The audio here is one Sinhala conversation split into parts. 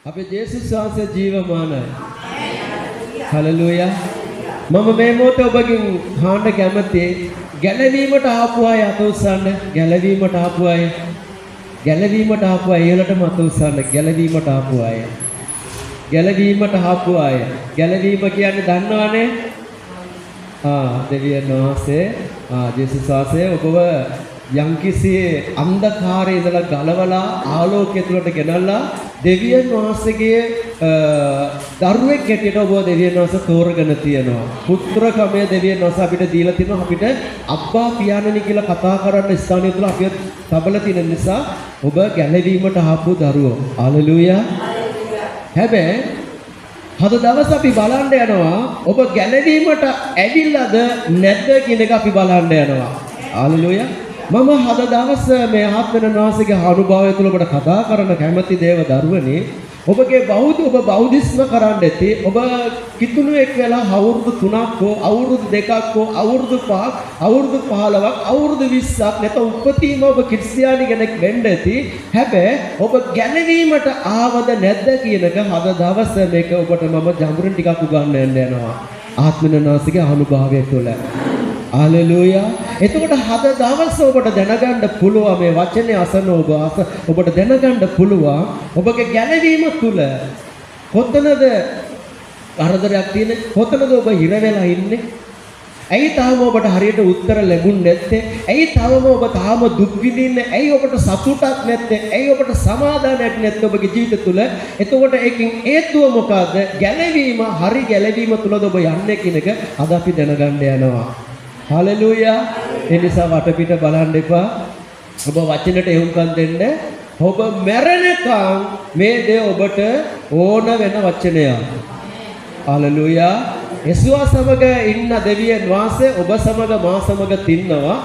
අපේ ජේසුස් වහන්සේ ජීවමානයි. හලෙලූයා. මම මේ මොහොතේ ඔබගෙන් අහන්න කැමතියි ගැලවීමට ආපු අය අත උස්සන්න. ගැලවීමට ආපු අය. ගැලවීමට ආපු අය ඊළට මත උස්සන්න. ගැලවීමට ආපු අය. ගැලවීමට ආපු අය. ගැලවීම කියන්නේ දන්නවනේ? දෙවියන් වහන්සේ ජේසුස් වහන්සේ ඔබව යම්කිසි අන්ධකාරයේ ඉඳලා ගලවලා ආලෝකය තුළට ගෙනල්ලා දෙවියන් වහන්සේගේ දරුවෙක් හැටියට ඔබ දෙවියන් වහන්සේ තෝරගෙන තියෙනවා. පුත්‍රකමය දෙවියන් වහන්සේ අපිට දීලා තිනවා. අපිට අබ්බා පියාණනි කියලා කතා කරන්න ස්ථානය තුළ අපිව තබලා තියෙන නිසා ඔබ ගැලවීමට ආපු දරුවෝ. හලෙලූයා. හැබැයි අද දවස් අපි බලන්න යනවා ඔබ ගැලවීමට ඇවිල්ලාද නැද්ද කියන එක අපි බලන්න යනවා. හලෙලූයා. මම අද දවස් මේ ආත්මන වාසයේ අනුභවය තුළ ඔබට කතා කරන්න කැමති දේව දරුවනේ ඔබගේ ඔබ බෞද්ධිස්ම කරන්න ඇති ඔබ කිතුණුවෙක් වෙලා අවුරුදු 3ක් හෝ අවුරුදු 2ක් හෝ අවුරුදු 5ක් අවුරුදු 15ක් අවුරුදු 20ක් නැත්නම් උපතීම ඔබ ක්‍රිස්තියානි කෙනෙක් වෙන්න ඇති හැබැයි ඔබ ගැලවීමට ආවද නැද්ද කියන එක අද දවස් මේක ඔබට මම ජඹුරින් ටිකක් උගන්වන්න යනවා ආත්මන වාසයේ අනුභවය තුළ. හලෙලූයා. එතකොට අද දවස් ඔබට දැනගන්න පුළුවන් මේ වචනේ අසන ඔබට දැනගන්න පුළුවන් ඔබගේ ගැලවීම තුල කොතනද කරදරයක් තියෙන්නේ? කොතනද ඔබ හිර වෙලා ඉන්නේ? ඇයි තාම ඔබට හරියට උත්තර ලැබුණ නැත්තේ? ඇයි තාම ඔබ දුක් විඳින්නේ? ඇයි ඔබට සතුටක් නැත්තේ? ඇයි ඔබට සමාදානයක් නැත්තේ ඔබගේ ජීවිත තුල? එතකොට ඒකෙන් හේතුව මොකද්ද? ගැලවීම, හරි ගැලවීම තුලද ඔබ යන්නේ කියන එක අද අපි දැනගන්න යනවා. හලෙලූයා. ඒ නිසා වටපිට බලන්න එපා. ඔබ වචනට එහුම්කම් දෙන්න. ඔබ මැරෙනකම් මේ දේ ඔබට ඕන වෙන වචනයක්. හලෙලූයා. යේසුවා සමග ඉන්න දෙවියන් වහන්සේ ඔබ සමග මා සමග තින්නවා.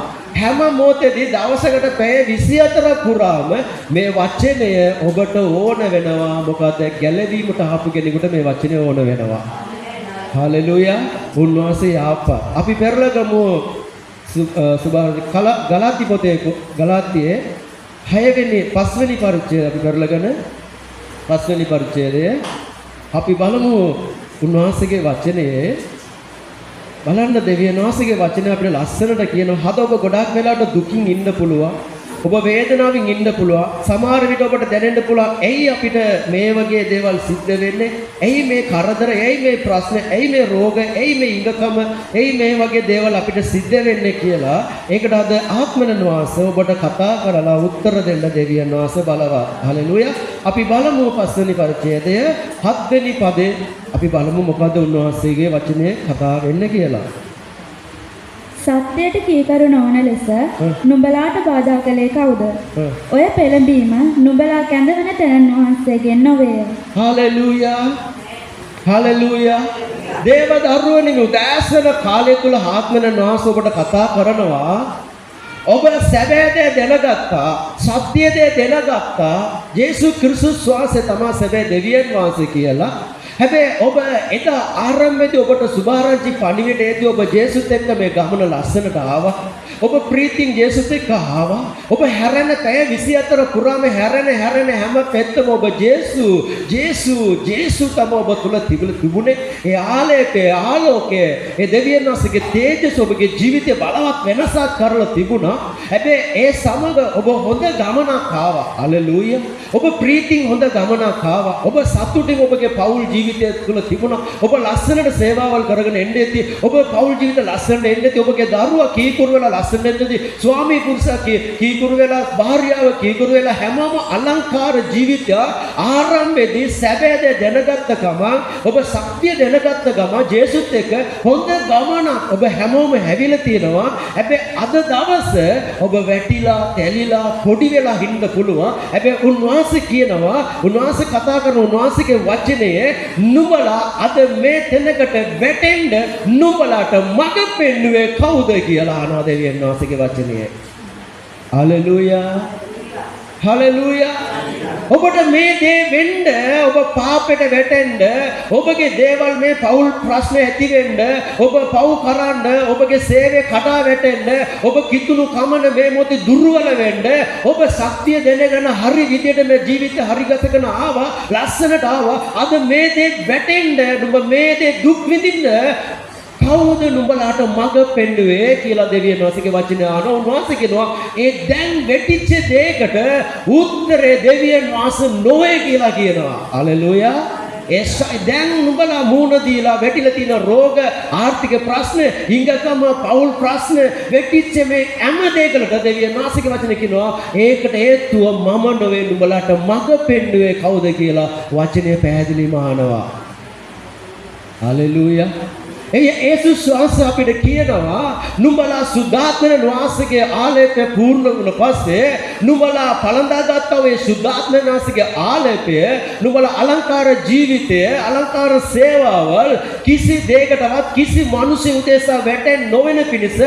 හැම මොහොතේදී දවසකට පැය 24 පුරාම මේ වචනය ඔබට ඕන වෙනවා. මොකද ගැලවීමට ආපු කෙනෙකුට මේ වචනේ ඕන වෙනවා. හලෙලූයා. උන්වහන්සේ ආපා. අපි පෙරලගමු ගලාති පොතේ ගලාතියේ 5වෙනි පරිච්ඡේදය අපි පෙරලගෙන 5වෙනි පරිච්ඡේදය අපි බලමු උන්වහන්සේගේ වචනේ බලන්න දෙවියන් වහන්සේගේ වචනේ අපිට ලස්සනට කියනවා. හද ඔබ ගොඩාක් වෙලාවට දුකින් ඉන්න පුළුවන්. ඔබ වේදනාවෙන් ඉන්න පුළුවන්. සමහර විට ඔබට දැනෙන්න පුළුවන් ඇයි අපිට මේ වගේ දේවල් සිද්ධ වෙන්නේ? ඇයි මේ කරදර? ඇයි මේ ප්‍රශ්න? ඇයි මේ රෝග? ඇයි මේ ඉඟකම? ඇයි මේ වගේ දේවල් අපිට සිද්ධ වෙන්නේ කියලා. ඒකට අද ආත්මන වාසය ඔබට කතා කරලා උත්තර දෙන්න දෙවියන් වහන්සේ බලවා. හලෙලූයා. අපි බලමු 5වෙනි පරිච්ඡේදය 7වෙනි පදේ අපි බලමු මොකද උන්වහන්සේගේ වචනේ කතා වෙන්නේ කියලා. සත්‍යයට කීකරු නොවන ලෙස නුඹලාට බාධා කළේ කවුද? ඔය පෙළඹීම නුඹලා කැඳවන තැනන් වහන්සේගෙන් නොවේය. හලෙලූයා. හලෙලූයා. දේව දරුවනි උදෑසන කාලය තුල ආත්මන වාසය ඔබට කතා කරනවා. ඔබ සැබෑ දේ දැනගත්තා. සත්‍ය දේ දැනගත්තා. යේසුස් ක්‍රිස්තුස් වහන්සේ තමයි සැබෑ දෙවියන් වහන්සේ කියලා. හැබැයි ඔබ එදා ආරම්භයේදී ඔබට සුභාරංචි පණිවිඩයේදී ඔබ ජේසුස් එක්ක මේ ගමන ලස්සනට ආවා. ඔබ ප්‍රීතියෙන් ජේසුස් එක්ක ආවා. ඔබ හැරෙන පැය 24 පුරාම හැරෙන හැම පැත්තම ඔබ ජේසු තම ඔබ තුල තිබුණේ. ඒ ආලෝකයේ ඒ දෙවියන් වහන්සේගේ තේජස ඔබගේ ජීවිතේ බලවත් වෙනසක් කරලා තිබුණා. හැබැයි ඒ සමග ඔබ හොඳ ගමනක් ආවා. හලෙලූයා. ඔබ ප්‍රීතියෙන් හොඳ ගමනක් ආවා. ඔබ සතුටින් ඔබගේ පෞල් ජීවිතය තුළ තිබුණා. ඔබ ලස්සනට සේවාවල් කරගෙන එන්න ඇති. ඔබ පෞල් ජීවිත ලස්සනට එන්න ඇති. ඔබගේ දරුවා කීකුරු වෙලා ලස්සනට එන්න ඇති. ස්වාමී පුරුෂයා කීකුරු වෙලා භාර්යාව කීකුරු වෙලා හැමෝම අලංකාර ජීවිතය ආරම්භයේදී සැබෑ දේ දැනගත්ත ගමන් ඔබ සත්‍ය දැනගත්ත ගමන් ජේසුස් එක්ක හොඳ ගමනක් ඔබ හැමෝම හැවිලා තියෙනවා. හැබැයි අද දවස ඔබ වැටිලා තැලිලා පොඩි වෙලා හින්න පුළුවන්. හැබැයි උන්වහන්සේ කියනවා උන්වහන්සේ කතා කරන උන්වහන්සේගේ වචනේ නුඹලා අද මේ තැනකට වැටෙන්න නුඹලාට මඟ පෙන්නුවේ කවුද කියලා අහනවා දෙවියන් වහන්සේගේ වචනේ. හලෙලූයා. හලෙලූයා. ඔබට මේ දේ වෙන්න, ඔබ පාපයට වැටෙන්න, ඔබගේ දේවල් මේ පෞල් ප්‍රශ්න ඇති වෙන්න, ඔබ පව් කරන්න, ඔබගේ සේවය කඩා වැටෙන්න, ඔබ කිතුණු කමන මේ මොහොතේ දුර්වල වෙන්න, ඔබ ශක්තිය දැනගෙන හරි විදියට මේ ජීවිතය හරි ගතකන ආවා, ලස්සනට ආවා. අද මේ දේ වැටෙන්න, ඔබ මේ දේ දුක් විඳින්න කවුද නුඹලාට මඟ පෙන්නුවේ කියලා දෙවියන් වහන්සේගේ වචනය අහන උන්වහන්සේ කියනවා ඒ දැන් වෙටිච්ච දෙයකට උත්තරේ දෙවියන් වහන්සේ නොවේ කියලා කියනවා. හලෙලූයා. ඒ දැන් නුඹලා මූණ දීලා වෙටිලා තියෙන රෝග, ආර්ථික ප්‍රශ්න, හිඟකම, පෞල් ප්‍රශ්න, වෙටිච්ච මේ හැම දෙයකට දෙවියන් වහන්සේගේ වචනේ කියනවා ඒකට හේතුව මම නොවේ නුඹලාට මඟ පෙන්නුවේ කවුද කියලා වචනය පැහැදිලිවම අහනවා. හලෙලූයා. යේසුස් වහන්සේ අපිට කියනවා නුඹලා සුද්ධාත්ම වාසයේ ආලේපය පූර්ණ වුණ පස්සේ නුඹලා පළඳාගත් ඔය සුද්ධාත්ම වාසයේ ආලේපය නුඹලා අලංකාර ජීවිතය අලංකාර සේවාවල් කිසි දෙයකටවත් කිසි මිනිසෙ උදෙසා වැටෙන්නේ නොවන පිණිස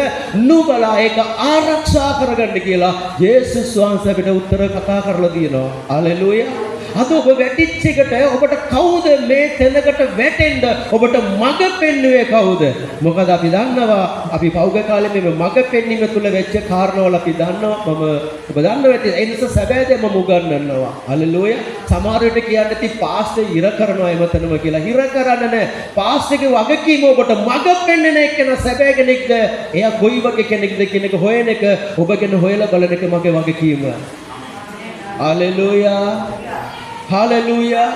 නුඹලා ඒක ආරක්ෂා කරගන්න කියලා යේසුස් වහන්සේ අපිට උත්තර කතා කරලා තියෙනවා. හලෙලූයා. අද ඔබ වැටිච්ච එකට ඔබට කවුද මේ තැනකට වැටෙන්න ඔබට මඟ පෙන්නුවේ කවුද? මොකද අපි දන්නවා අපි පෞද්ගල කාලේ මේ මඟ පෙන්වීම තුල වෙච්ච කාරණාවල අපි දන්නවා ඔබ දන්නවා ඇති ඒ නිසා සැබෑදම උගන්වනවා. හලෙලූයා. සමහර විට කියන්න ඇති පාස්ටර් ඉර කරනවා එමතනම කියලා. ඉර කරන්න නෑ. පාස්ටර්ගේ වගකීම ඔබට මඟ පෙන්වන එක සැබෑ කෙනෙක්ද? එයා කොයි වගේ කෙනෙක්ද කියන එක හොයන එක ඔබ ගැන හොයලා බලන එක මගේ වගකීම. හලෙලූයා. හලෙලූයා.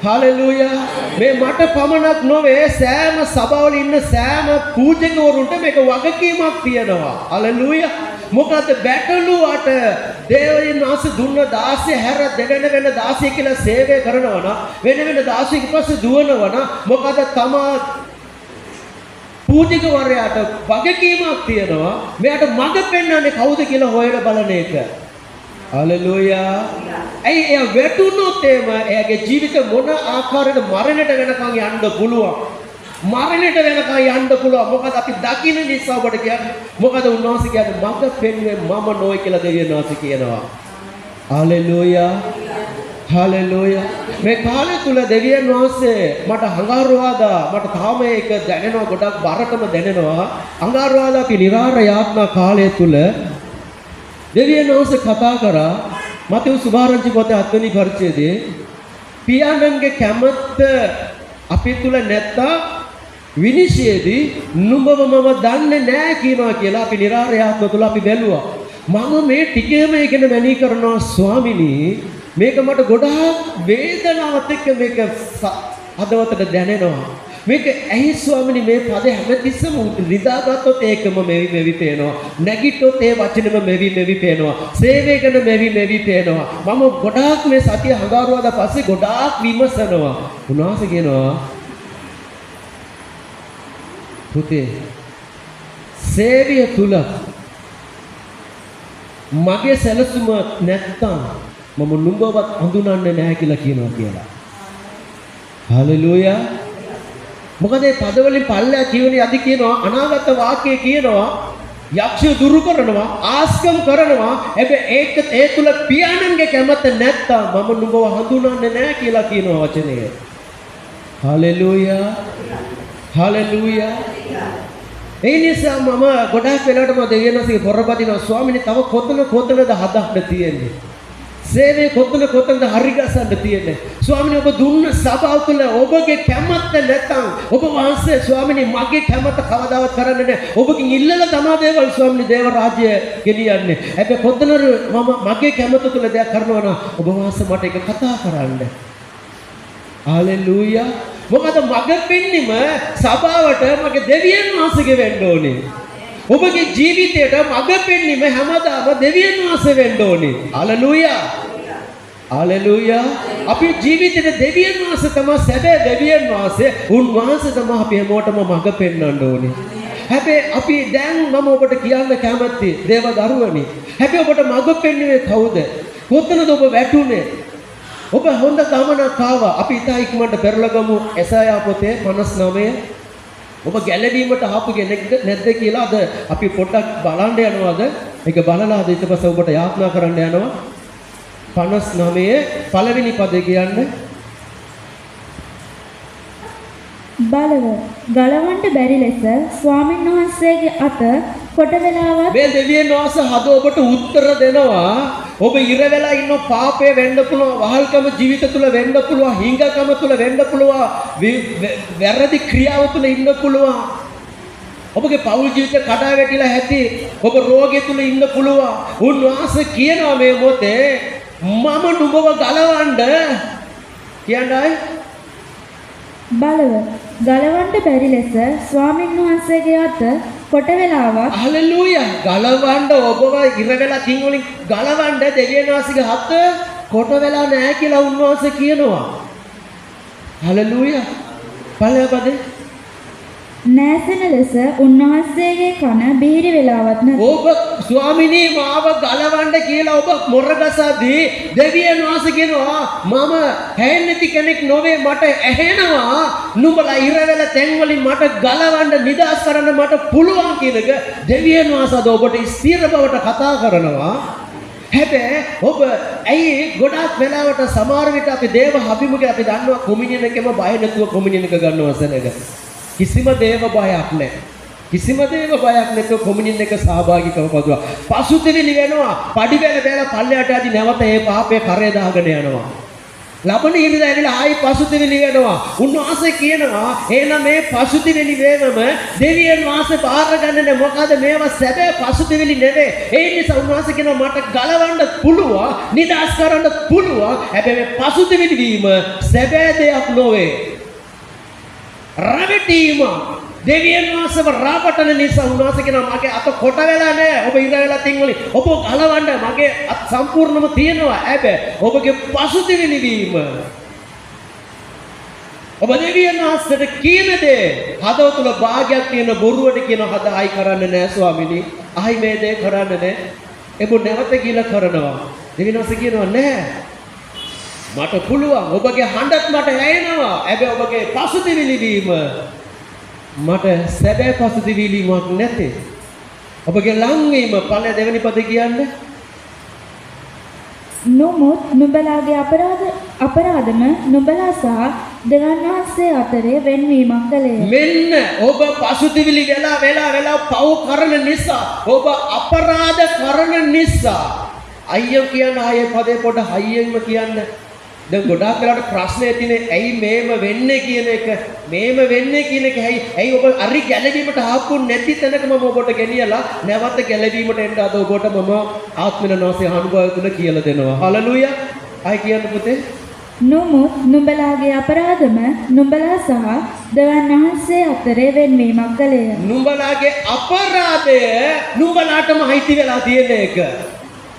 හලෙලූයා. මේ මට පමණක් නොවේ සෑම සභාවල ඉන්න සෑම පූජකවරුන්ට මේක වගකීමක් තියෙනවා. හලෙලූයා. මොකද බැටළුවට දේවයන් වහන්සේ දුන්න 16 හැර දෙවෙන වෙන 16 කියලා සේවය කරනවා නම් වෙන වෙන 16 පස්සේ දුවනවා නම් මොකද තමා පූජකවරයාට වගකීමක් තියෙනවා. මෙයාට මඟ පෙන්වන්නේ කවුද කියලා හොයලා බලන එක. හලෙලූයා. එයා වැටුනොත් එයාගේ ජීවිත මොන ආකාරයකට මරණයට වෙනකන් යන්න පුළුවන්. මරණයට වෙනකන් යන්න පුළුවන්. මොකද අපි දකින්න නිසා ඔබට කියන්නේ. මොකද උන්වහන්සේ කියන්නේ මඟ පෙන්වන්නේ මම නොයි කියලා දෙවියන් වහන්සේ කියනවා. හලෙලූයා. හලෙලූයා. මේ කාලය තුල දෙවියන් වහන්සේ මට අඟහරුවාදා මට තාම ඒක දැනෙනවා ගොඩක් බරටම දැනෙනවා. අඟහරුවාදා අපි නිරාර යාත්‍රා කාලය තුල දෙවියන් වහන්සේ කතා කරා මතෙව් සුභාරංචි පොතේ 7 වෙනි පරිච්ඡේදයේ පියාණන්ගේ කැමැත්ත අපි තුල නැත්තා විනිශ්චයේදී නුඹව මම දන්නේ නැහැ කියනවා කියලා අපි නිරාරයාත්ම තුල අපි බැලුවා. මම මේ ටිකේම ඉගෙන මැනී කරනවා ස්වාමිනී මේක මට ගොඩාක් වේදනාවක් එක්ක මේක හදවතට දැනෙනවා. මේක ඇයි ස්වාමිනී මේ පද හැමතිස්සම රිදාගත්තොත් ඒකම මෙවි පේනවා. නැගිට්ටොත් ඒ වචනෙම මෙවි පේනවා. සේවය කරන මෙවි පේනවා. මම ගොඩාක් මේ සතිය හඟාරුවාදා පස්සේ ගොඩාක් විමසනවා. උන්වහන්සේ කියනවා පුතේ සේවය තුල මගේ සැලසුම නැත්තම් මම නුඹවත් හඳුනන්නේ නැහැ කියලා කියනවා. හලෙලූයා. මොකද මේ පදවලින් පල්ලෑ කියවනේ යදි කියනවා අනාගත වාක්‍යය කියනවා යක්ෂය දුරු කරනවා ආස්කම් කරනවා හැබැයි ඒක ඒ තුල පියාණන්ගේ කැමැත්ත නැත්තම් මම නුඹව හඳුනන්නේ නැහැ කියලා කියනවා වචනය. හලෙලූයා. හලෙලූයා. ඒ නිසා මම ගොඩාක් වෙලාවට මම දෙවියන්වහන්සේගේ පොරපදිනවා ස්වාමීනි තව කොතනද හදන්න තියෙන්නේ? සේවය කොතනද හරි ගසන්න තියෙන්නේ? ස්වාමීනි ඔබ දුන්න සභාව තුළ ඔබගේ කැමැත්ත නැත්නම් ඔබ වහන්සේ ස්වාමීනි මගේ කැමැත්ත කවදාවත් කරන්නේ නැහැ. ඔබකින් ඉල්ලලා තමයි දේවල් ස්වාමීනි දේව රාජ්‍ය ගෙනියන්නේ. හැබැයි කොතනද මම මගේ කැමැත්ත තුළ දෙයක් කරනවා නම් ඔබ වහන්සේ මට ඒක කතා කරන්න. හලෙලූයා. මොකද මගේ පින්නිම සභාවට මගේ දෙවියන් වහන්සේගේ වෙන්න ඕනේ. ඔබගේ ජීවිතයට මඟ පෙන්වීම හැමදාම දෙවියන් වහන්සේ වෙන්න ඕනේ. හලෙලූයා. හලෙලූයා. අපේ ජීවිතේ දෙවියන් වහන්සේ තමයි සැබෑ දෙවියන් වහන්සේ. උන්වහන්සේ තමයි අපි හැමෝටම මඟ පෙන්වන්න ඕනේ. හැබැයි අපි දැන් මම ඔබට කියන්න කැමති දේව දරුවනි. හැබැයි ඔබට මඟ පෙන්වන්නේ කවුද? කොතනද ඔබ වැටුනේ? ඔබ හොඳ ගමනක් ආවා. අපි ඉතා ඉක්මනට පෙරලා ගමු එසායා පොතේ 59. ඔබ ගැලවීමට ආපු කෙනෙක්ද නැද්ද කියලා අද අපි පොඩ්ඩක් බලන්න යනවාද? ඒක බලලා අද ඊට පස්සේ ඔබට යාත්‍රා කරන්න යනවා. 59 පළවෙනි පදේ කියන්නේ බලව ගලවන්න බැරි ලෙස ස්වාමීන් වහන්සේගේ අත කොට වෙලාවත් මේ දෙවියන් වහන්සේ හද ඔබට උත්තර දෙනවා. ඔබ ඉර වෙලා ඉන්න පාපය වෙන්න පුළුවන්, වහල්කම ජීවිත තුල වෙන්න පුළුවන්, හිඟකම තුල වෙන්න පුළුවන්, වැරදි ක්‍රියාව තුල ඉන්න පුළුවන්. ඔබගේ පෞල් ජීවිත කඩා වැටිලා ඇති, ඔබ රෝගය තුල ඉන්න පුළුවන්. උන්වහන්සේ කියනවා මේ මොතේ මම නුඹව ගලවන්න කියන්නේ බලව ගලවන්න බැරි ලෙස ස්වාමීන් වහන්සේගේ අත කොට වෙලාවත් හලෙලූයා ගලවන්න ඔබව ඉර වෙලා තින් වලින් ගලවන්න දෙවියන් වහන්සේගේ අත කොට වෙලා නැහැ කියලා උන්වහන්සේ කියනවා. හලෙලූයා පළවෙනි නැසෙන ලෙස උන්වහන්සේගේ කන බිහිරි වෙලාවත් නැත. ඔබ ස්වාමිනී මාව ගලවන්න කියලා ඔබ මොරගසදී දෙවියන් වහන්සේ කියනවා මම හැෙන්නති කෙනෙක් නොවේ මට ඇහෙනවා නුඹලා ඉර වෙලා තැන් වලින් මට ගලවන්න නිදහස් කරන්න මට පුළුවන් කියන එක දෙවියන් වහන්සේ අද ඔබට ස්ථිර බවට කතා කරනවා. හැබැයි ඔබ ඇයි ගොඩාක් වෙලාවට සමහර විට අපි දේව අභිමුඛය අපි දන්නවා කොමිනියන් එකේම බය නැතුව කොමිනියන් එක ගන්නවා සෙනග. කිසිම දේව බයක් නැහැ. කිසිම දේව බයක් නැතුව කොමිනියන් එක සහභාගීකම පදුවා. පසුතැවිලි වෙනවා. පඩි බැල බැල පල්ලයට ආදි නැවත ඒ පාපේ කරේ දාගෙන යනවා. ලබන ඉරිදා ඇවිල්ලා ආයි පසුතැවිලි වෙනවා. උන්වහන්සේ කියනවා එහෙනම් මේ පසුතැවිලි වේවම දෙවියන් වහන්සේ බාර ගන්න නෑ. මොකද මේවා සැබෑ පසුතැවිලි නෙවෙයි. ඒ නිසා උන්වහන්සේ කියනවා මට ගලවන්න පුළුවන්, නිදහස් කරන්න පුළුවන්. හැබැයි මේ පසුතැවිලි වීම සැබෑ දෙයක් නොවේ. රවටීම දෙවියන් වහන්සේව රාපටන නිසා උන්වහන්සේ කියනවා මගේ අත කොට වෙලා නැහැ. ඔබ ඉර වෙලා තින් වලින් ඔබ ගලවන්න මගේ අත සම්පූර්ණම තියෙනවා. හැබැයි ඔබගේ පසුතැවිලි වීම ඔබ දෙවියන් වහන්සේට කියන දේ හදවත තුළ භාගයක් තියෙන බොරුවට කියන හද ආයි කරන්න නැහැ ස්වාමිනී. ආයි මේ දේ කරන්න නැහැ. එබ නැවත කියලා කරනවා. දෙවියන් වහන්සේ කියනවා නැහැ. මට පුළුවන් ඔබගේ හඬත් මට ඇහෙනවා. හැබැයි ඔබගේ පසුතැවිලි වීම මට සැබෑ පසුතැවිලිමක් නැතේ. ඔබගේ ලංවීම පළ දෙවෙනි පදේ කියන්නේ නොමුත් නුඹලාගේ අපරාධම නුඹලා සහ දෙවියන් වහන්සේ අතරේ වෙන්වීමක් කළේ. මෙන්න ඔබ පසුතැවිලි වෙලා පව් කරන නිසා ඔබ අපරාධ කරන නිසා අයියෝ කියන ආයේ පදේ පොඩ හයියෙන්ම කියන්න. දැන් ගොඩාක් වෙලාවට ප්‍රශ්නේ තියෙන්නේ ඇයි මේම වෙන්නේ කියන එක. මේම වෙන්නේ කියන එක ඇයි ඔබ අරි ගැලවීමට ආපු නැති තැනක මම ඔබට ගෙනියලා නැවත ගැලවීමට එන්න අද ඔබට මම ආත්මනාසය අනුභවය තුල කියලා දෙනවා. හලෙලූයා. ආයි කියන්න පුතේ. නොමුත් නුඹලාගේ අපරාධම නුඹලා සහ දෙවියන් වහන්සේ අතරේ වෙන්වීමක් කළේය. නුඹලාගේ අපරාධය නුඹලාටම අයිති වෙලා තියෙන එක.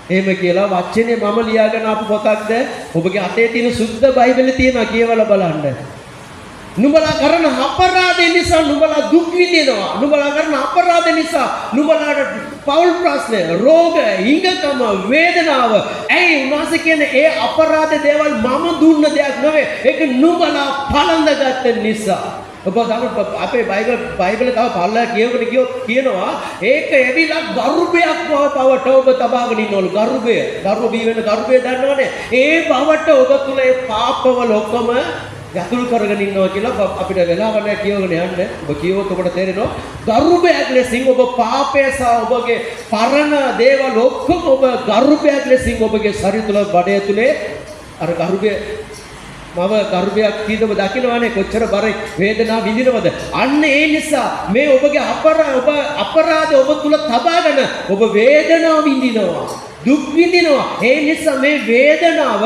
එහෙම කියලා වචනේ මම ලියාගෙන ආපු පොතක්ද ඔබගේ අතේ තියෙන සුද්ධ බයිබලේ තියෙනවා කියවලා බලන්න. නුඹලා කරන අපරාධය නිසා නුඹලා දුක් විඳිනවා. නුඹලා කරන අපරාධ නිසා නුඹලාට පෞල් ප්‍රශ්න, රෝග, හිඟකම, වේදනාව. ඇයි උන්වහන්සේ කියන්නේ ඒ අපරාධ දේවල් මම දුන්න දෙයක් නෙවෙයි. ඒක නුඹලා පලඳගත්ත නිසා. ඔබ අපේ බයිබලේ තව පල්ලා කියවකට කියනවා ඒක එවිලා ගරුබයක් බවට ඔබ තබාගෙන ඉන්නවලු. ගරුබය බී වෙන ගරුබය දන්නවනේ. ඒ බවට ඔබ තුල ඒ පාපවල ඔක්කොම යතුරු කරගෙන ඉන්නවා කියලා අපිට වෙලාව නැහැ කියවගෙන යන්න. ඔබ කියවොත් ඔබට තේරෙනවා ගරුබයක් ලෙසින් ඔබ පාපය සහ ඔබගේ පරණ දේවල් ඔක්කොම ඔබ ගරුබයක් ලෙසින් ඔබගේ ශරීර තුල බඩය තුලේ අර ගරුබය මම ගර්භයක් කීදම දකින්නවානේ කොච්චර බර වේදනාව විඳිනවද. අන්න ඒ නිසා මේ ඔබගේ අපරාධ ඔබ තුල තබාගෙන ඔබ වේදනාව විඳිනවා, දුක් විඳිනවා. ඒ නිසා මේ වේදනාව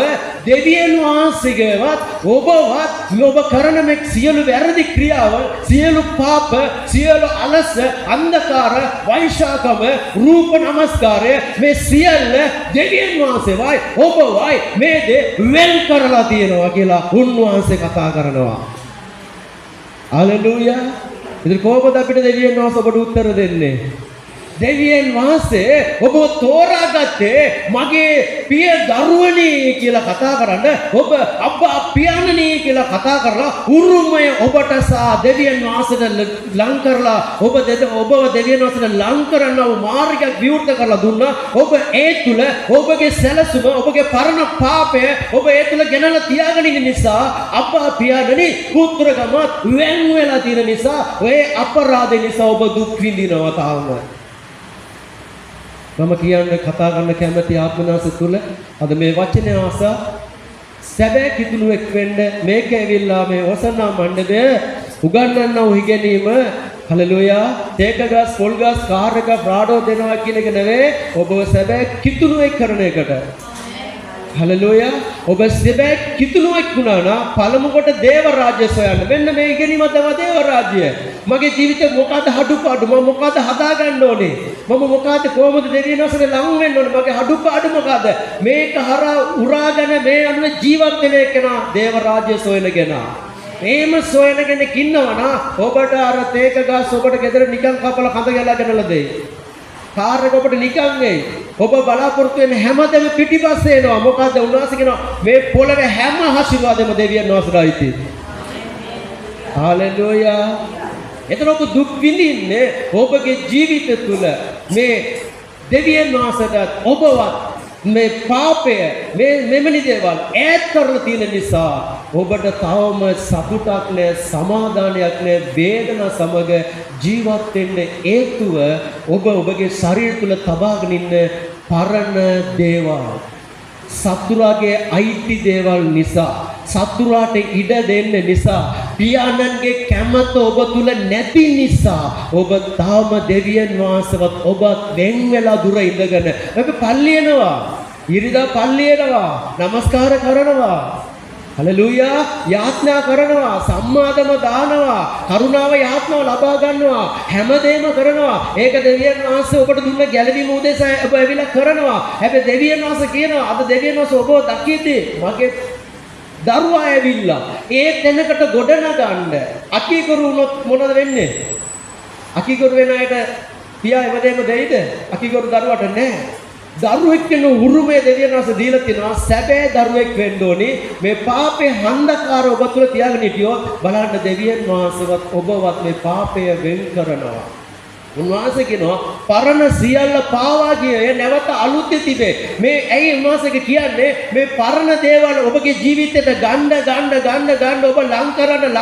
දෙවියන් වහන්සේගේවත් ඔබවත් ඔබ කරන මේ සියලු වැරදි ක්‍රියාවල්, සියලු පාප, සියලු අලස, අන්ධකාර, වෛශාකම, රූප නමස්කාරය මේ සියල්ල දෙවියන් වහන්සේවයි ඔබවයි මේ දේ වෙන් කරලා තියෙනවා කියලා උන්වහන්සේ කතා කරනවා. හලෙලූයා. ඉතින් කොහොමද අපිට දෙවියන් වහන්සේ ඔබට උත්තර දෙන්නේ? දෙවියන් වහන්සේ ඔබ තෝරාගත්තේ මගේ පිය දරුවනි කියලා කතා කරන්න ඔබ අබ්බා පියාණනි කියලා කතා කරලා උරුමය ඔබට සා දෙවියන් වහන්සේට ලං කරලා ඔබ දෙවියන් වහන්සේට ලං කරනව මාර්ගයක් විවෘත කරලා දුන්නා ඔබ ඒ තුල ඔබගේ සැලසුම ඔබගේ පරණ පාපය ඔබ ඒ තුල ගෙනලා තියාගෙන ඉන්න නිසා අබ්බා පියාණනි පුත්‍රකම වෙන් වෙලා තියෙන නිසා ඔය අපරාධ නිසා ඔබ දුක් විඳිනවා තාම මම කියන්නේ කතා කරන්න කැමති ආත්මනාස තුල අද මේ වචනේ ආසා සැබෑ කිතුණුවෙක් වෙන්න මේක ඇවිල්ලා මේ ඔසන්නා මණ්ඩපය උගන්වන්නව ඉගෙනීම හලෙලූයා තේක ගස් පොල් ගස් කාර් එක බ්‍රාඩෝ දෙනවා කියන එක නෙවෙයි ඔබ සැබෑ කිතුණුවෙක් කරන එකට හලෙලූයා ඔබ සැබෑ කිතුණුවෙක් වුණා නම් පළමු කොට දේව රාජ්‍ය සොයන්න මෙන්න මේ ඉගෙනීම තමයි දේව රාජ්‍ය මගේ ජීවිතේ මොකද අඩුපාඩු මම මොකද හදාගන්න ඕනේ මම මොකද කොහොමද දෙවියන් වහන්සේට ලං වෙන්න ඕනේ මගේ අඩුපාඩු මොකද මේක හරහා උරාගෙන මේ අනුව ජීවත් වෙන එකනා දේව රාජ්‍ය සොයනගෙන මේම සොයන කෙනෙක් ඉන්නවනම් ඔබට අර තේක ගස් ඔබට ගෙදර නිකන් කපලා කඳ ගලගෙනලා දෙයි කාර් එක ඔබට නිකන් එයි ඔබ බලාපොරොත්තු වෙන හැමදේම පිටිපස්සේ එනවා මොකද උන්වහන්සේ කියනවා මේ පොළවේ හැම ආශිර්වාදෙම දෙවියන් වහන්සේට අයිති හalleluya එතන ඔබ දුක් විඳින්නේ ඔබගේ ජීවිතය තුළ මේ දෙවියන් වහන්සේට ඔබවත් මේ පාපය මෙමනි දේවල් ඈත් කරලා තියෙන නිසා ඔබට තවම සතුටක් නැ සමාදානයක් නැ වේදනා සමග ජීවත් වෙන්න හේතුව ඔබ ඔබගේ ශරීරය තුල තබාගෙන ඉන්න පරණ දේවල් සතුරාගේ අයිති දේවල් නිසා සතුරාට ඉඩ දෙන්න නිසා පියාණන්ගේ කැමත ඔබ තුල නැති නිසා ඔබ තාම දෙවියන් වහන්සේවත් ඔබත් වෙන් වෙලා දුර ඉඳගෙන ඔබ පල්ලියනවා ඉරිදා පල්ලියනවා නමස්කාර කරනවා හලෙලූයා යාත්නා කරනවා සම්මාදම දානවා කරුණාව යාත්නාව ලබා ගන්නවා හැමදේම කරනවා ඒක දෙවියන් වහන්සේ ඔබට දුන්න ගැළවීම උදෙසා ඔබ ඇවිල්ලා කරනවා හැබැයි දෙවියන් වහන්සේ කියනවා අද දෙවියන් වහන්සේ ඔබව දකිද්දී මගේ දරුවා ඇවිල්ලා ඒ තැනකට ගොඩ නගන්න අකීකරු වුණොත් මොනවද වෙන්නේ අකීකරු වෙන අයට පියා එවදේම දෙයිද අකීකරු දරුවට නැහැ දරුවෙක් වෙන උරුමය දෙවියන් වහන්සේ දීලා තිනවා සැබෑ දරුවෙක් වෙන්න ඕනි මේ පාපේ හන්දකාර ඔබ තුල තියාගෙන හිටියොත් බලන්න දෙවියන් වහන්සේවත් ඔබවත් මේ පාපය වෙන් කරනවා උන්වහන්සේ කියනවා පරණ සියල්ල පාවා ගියේ නැවත අලුත් තිබේ මේ ඇයි උන්වහන්සේ කියන්නේ මේ පරණ දේවල් ඔබගේ ජීවිතයට ගන්න ඔබ ලං කරන්න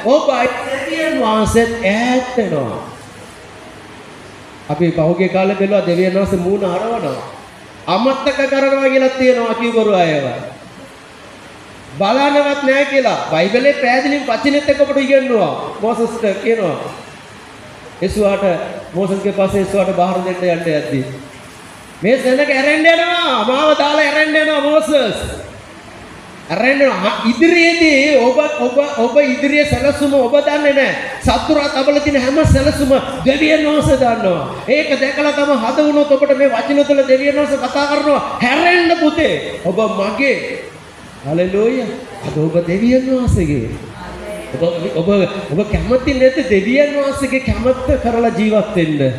ඔබ දෙවියන් වහන්සේත් ඈත් වෙනවා අපි පහුගිය කාලේ බැලුවා දෙවියන් වහන්සේ මූණ හරවනවා අමතක කරනවා කියලා තියෙනවා කිව්වරු අයව බලන්නවත් නැහැ කියලා බයිබලේ පැහැදිලිව වචනෙත් එක්ක ඔබට ඉගෙනුවා මොසස්ට කියනවා එසුවාට මොසස්ගේ පස්සේ එසුවාට බාහිර දෙන්න යන්න යද්දී මේ සෙනඟ ඇරෙන්න යනවා මාව දාලා ඇරෙන්න යනවා මොසස් ඇරෙන්න ඉදිරියේදී ඔබ ඉදිරියේ සැලසුම ඔබ දන්නේ නැහැ සතුරා තබල තියෙන හැම සැලසුම දෙවියන් වහන්සේ දන්නවා ඒක දැකලා තම හද වුණොත් ඔබට මේ වචන තුළ දෙවියන් වහන්සේ කතා කරනවා හැරෙන්න පුතේ ඔබ මගේ හලෙලූයා අද ඔබ දෙවියන් වහන්සේගේ ඔබ කැමති නැත දෙවියන් වහන්සේගේ කැමැත්ත කරලා ජීවත් වෙන්න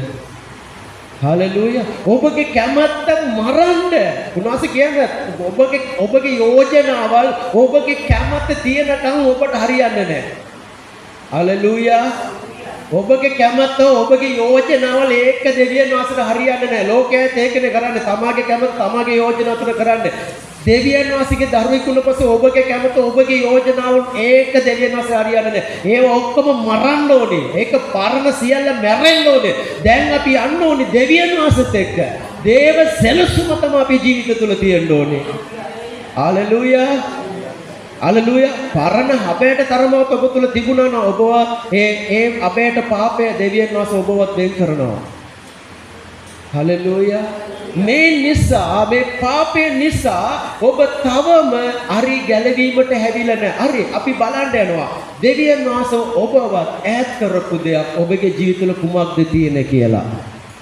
හalleluya ඔබගේ කැමැත්ත මරන්න උන්වහන්සේ කියන්නේ ඔබගේ යෝජනාවල් ඔබගේ කැමැත්ත තියෙනකන් ඔබට හරියන්නේ නැහැ හalleluya ඔබගේ කැමැත්ත ඔබගේ යෝජනාවල් ඒක දෙවියන් වහන්සේට හරියන්නේ නැහැ ලෝකයේත් ඒකනේ කරන්නේ තමාගේ කැමැත්ත තමාගේ යෝජනා තුන කරන්නේ දෙවියන් වහන්සේගේ දරුවෙක් වුණ පස්සේ ඔබගේ කැමැත්ත ඔබගේ යෝජනාවල් ඒක දෙවියන් වහන්සේ හරියන්නේ නැහැ ඒව ඔක්කොම මරන්න ඕනේ ඒක පරණ සියල්ල මැරෙන්න ඕනේ දැන් අපි යන්න ඕනේ දෙවියන් වහන්සේත් එක්ක දේව සැලසුම තමයි අපේ ජීවිත තුළ තියෙන්න ඕනේ හalleluya හalleluya පරණ අපේට තරමවත් ඔබ තුළ තිබුණා නම් ඔබව ඒ අපේට පාපය දෙවියන් වහන්සේ ඔබවත් වෙන් කරනවා හalleluya මේ නිසා මේ පාපය නිසා ඔබ තවම හරි ගැලවීමට හැවිලා නැහැ. හරි අපි බලන්න යනවා. දෙවියන් වහන්සේ ඔබවත් ඈත් කරපු දෙයක් ඔබගේ ජීවිතවල කුමක්ද තියෙන්නේ කියලා.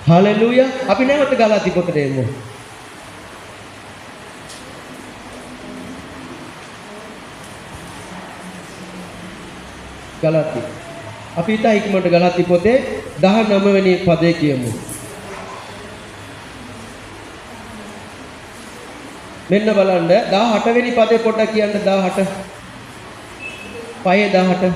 හalleluya. අපි නැවත ගලාති පොතට එමු. ගලාති. අපි ඊට ඉක්මනට ගලාති පොතේ 19 වෙනි පදේ කියමු. මෙන්න බලන්න 18 වෙනි පදේ පොඩ්ඩක් කියන්න 18. පයේ 18.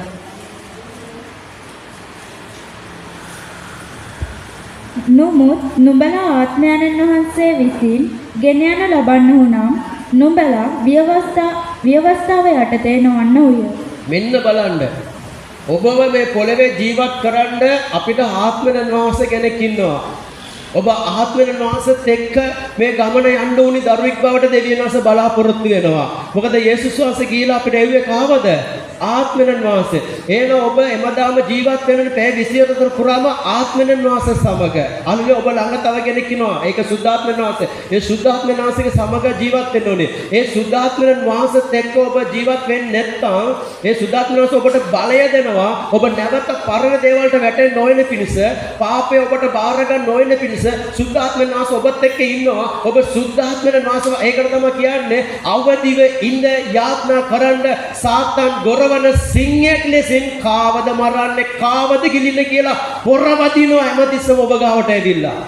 නොමුත් නුඹලා ආත්මයන්න් වහන්සේ විසින් ගෙන යනු ලබන්නහු නම් නුඹලා ව්‍යවස්ථාව යටතේ නොවන්න උය. මෙන්න බලන්න. ඔබව මේ පොළවේ ජීවත් කරන්න අපිට ආත්මයන් වහන්සේ කෙනෙක් ඉන්නවා. ඔබ ආත්මයන් වහන්සේත් එක්ක මේ ගමන යන්න උනි දරුවෙක් බවට දෙවියන් වහන්සේ බලාපොරොත්තු වෙනවා. මොකද යේසුස් වහන්සේ ගිහිලා අපිට එව්වේ කාවද? ආත්මයන් වහන්සේ. එහෙනම් ඔබ එමදාම ජීවත් වෙන පැය 24 පුරාම ආත්මයන් වහන්සේ සමග. අනිත් ඔබ ළඟ තව කෙනෙක් ඉන්නවා. ඒක සුද්ධාත්මයන් වහන්සේ. ඒ සුද්ධාත්මයන් වහන්සේගේ සමග ජීවත් වෙන්න ඕනේ. ඒ සුද්ධාත්මයන් වහන්සේත් එක්ක ඔබ ජීවත් වෙන්නේ නැත්නම් ඒ සුද්ධාත්මයන් වහන්සේ ඔබට බලය දෙනවා. ඔබ නැවත පරණ දේවල්ට වැටෙන්න නොවන පිණිස, පාපය ඔබට බාර ගන්න නොවන පිණිස සුද්ධාත්මයන් වහන්සේ ඔබත් එක්ක ඉන්නවා. ඔබ සුද්ධාත්මයන් වහන්සේ ඒකට තමයි කියන්නේ අවදිව ඉඳ යාත්නා කරන්න සාතන් ගොරවන සිංහයෙක් ලෙසින් කාවද මරන්නේ කාවද ගිලින්නේ කියලා පොරවදිනවා හැමතිස්සම ඔබ ගාවට ඇවිල්ලා.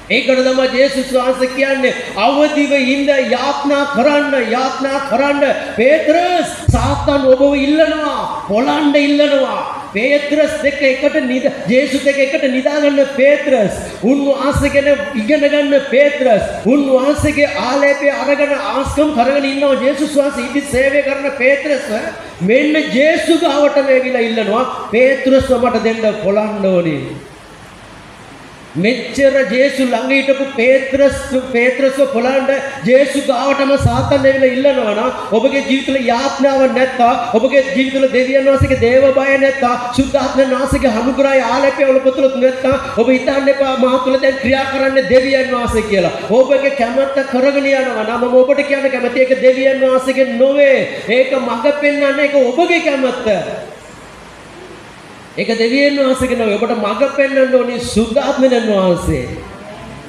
ඒකට තමයි යේසුස් වහන්සේ කියන්නේ අවදිව ඉඳ යාත්නා කරන්න පේත්‍රස් සාතන් ඔබව ඉල්ලනවා පොළන්න ඉල්ලනවා. පේත්‍රස් දෙක එකට ජේසුස් දෙක එකට නිදාගන්න පේත්‍රස් උන්වහන්සේගෙන ඉගෙන ගන්න පේත්‍රස් උන්වහන්සේගේ ආලේපය අරගෙන ආස්කම් කරගෙන ඉන්නවා ජේසුස් වහන්සේ ඉදි සේවය කරන පේත්‍රස් මෙන්න ජේසුස් ගාවට මේවිලා ඉල්ලනවා පේත්‍රස් මට දෙන්න පොළන්න ඕනේ. මෙච්චර ජේසු ළඟ හිටපු පේත්‍රස් පොළන්න ජේසු ගාවටම සාතන් ඇවිල්ලා ඉල්ලනවා නම් ඔබගේ ජීවිතවල යාඥාවක් නැත්තා ඔබගේ ජීවිතවල දෙවියන් වහන්සේගේ දේව බය නැත්තා සුද්ධාත්මයන් වහන්සේගේ අනුග්‍රහය ආලේපය වල පුතුලත් නැත්තා ඔබ හිතන්න එපා මා තුළ දැන් ක්‍රියා කරන්නේ දෙවියන් වහන්සේ කියලා. ඔබගේ කැමැත්ත කරගෙන යනවා නම් මම ඔබට කියන්න කැමති ඒක දෙවියන් වහන්සේගේ නොවේ. ඒක මඟ පෙන්වන්නේ ඒක ඔබගේ කැමැත්ත. ඒක දෙවියන් වහන්සේගේ නෙවෙයි ඔබට මඟ පෙන්වන්න ඕනි සුද්ධාත්මයන් වහන්සේ.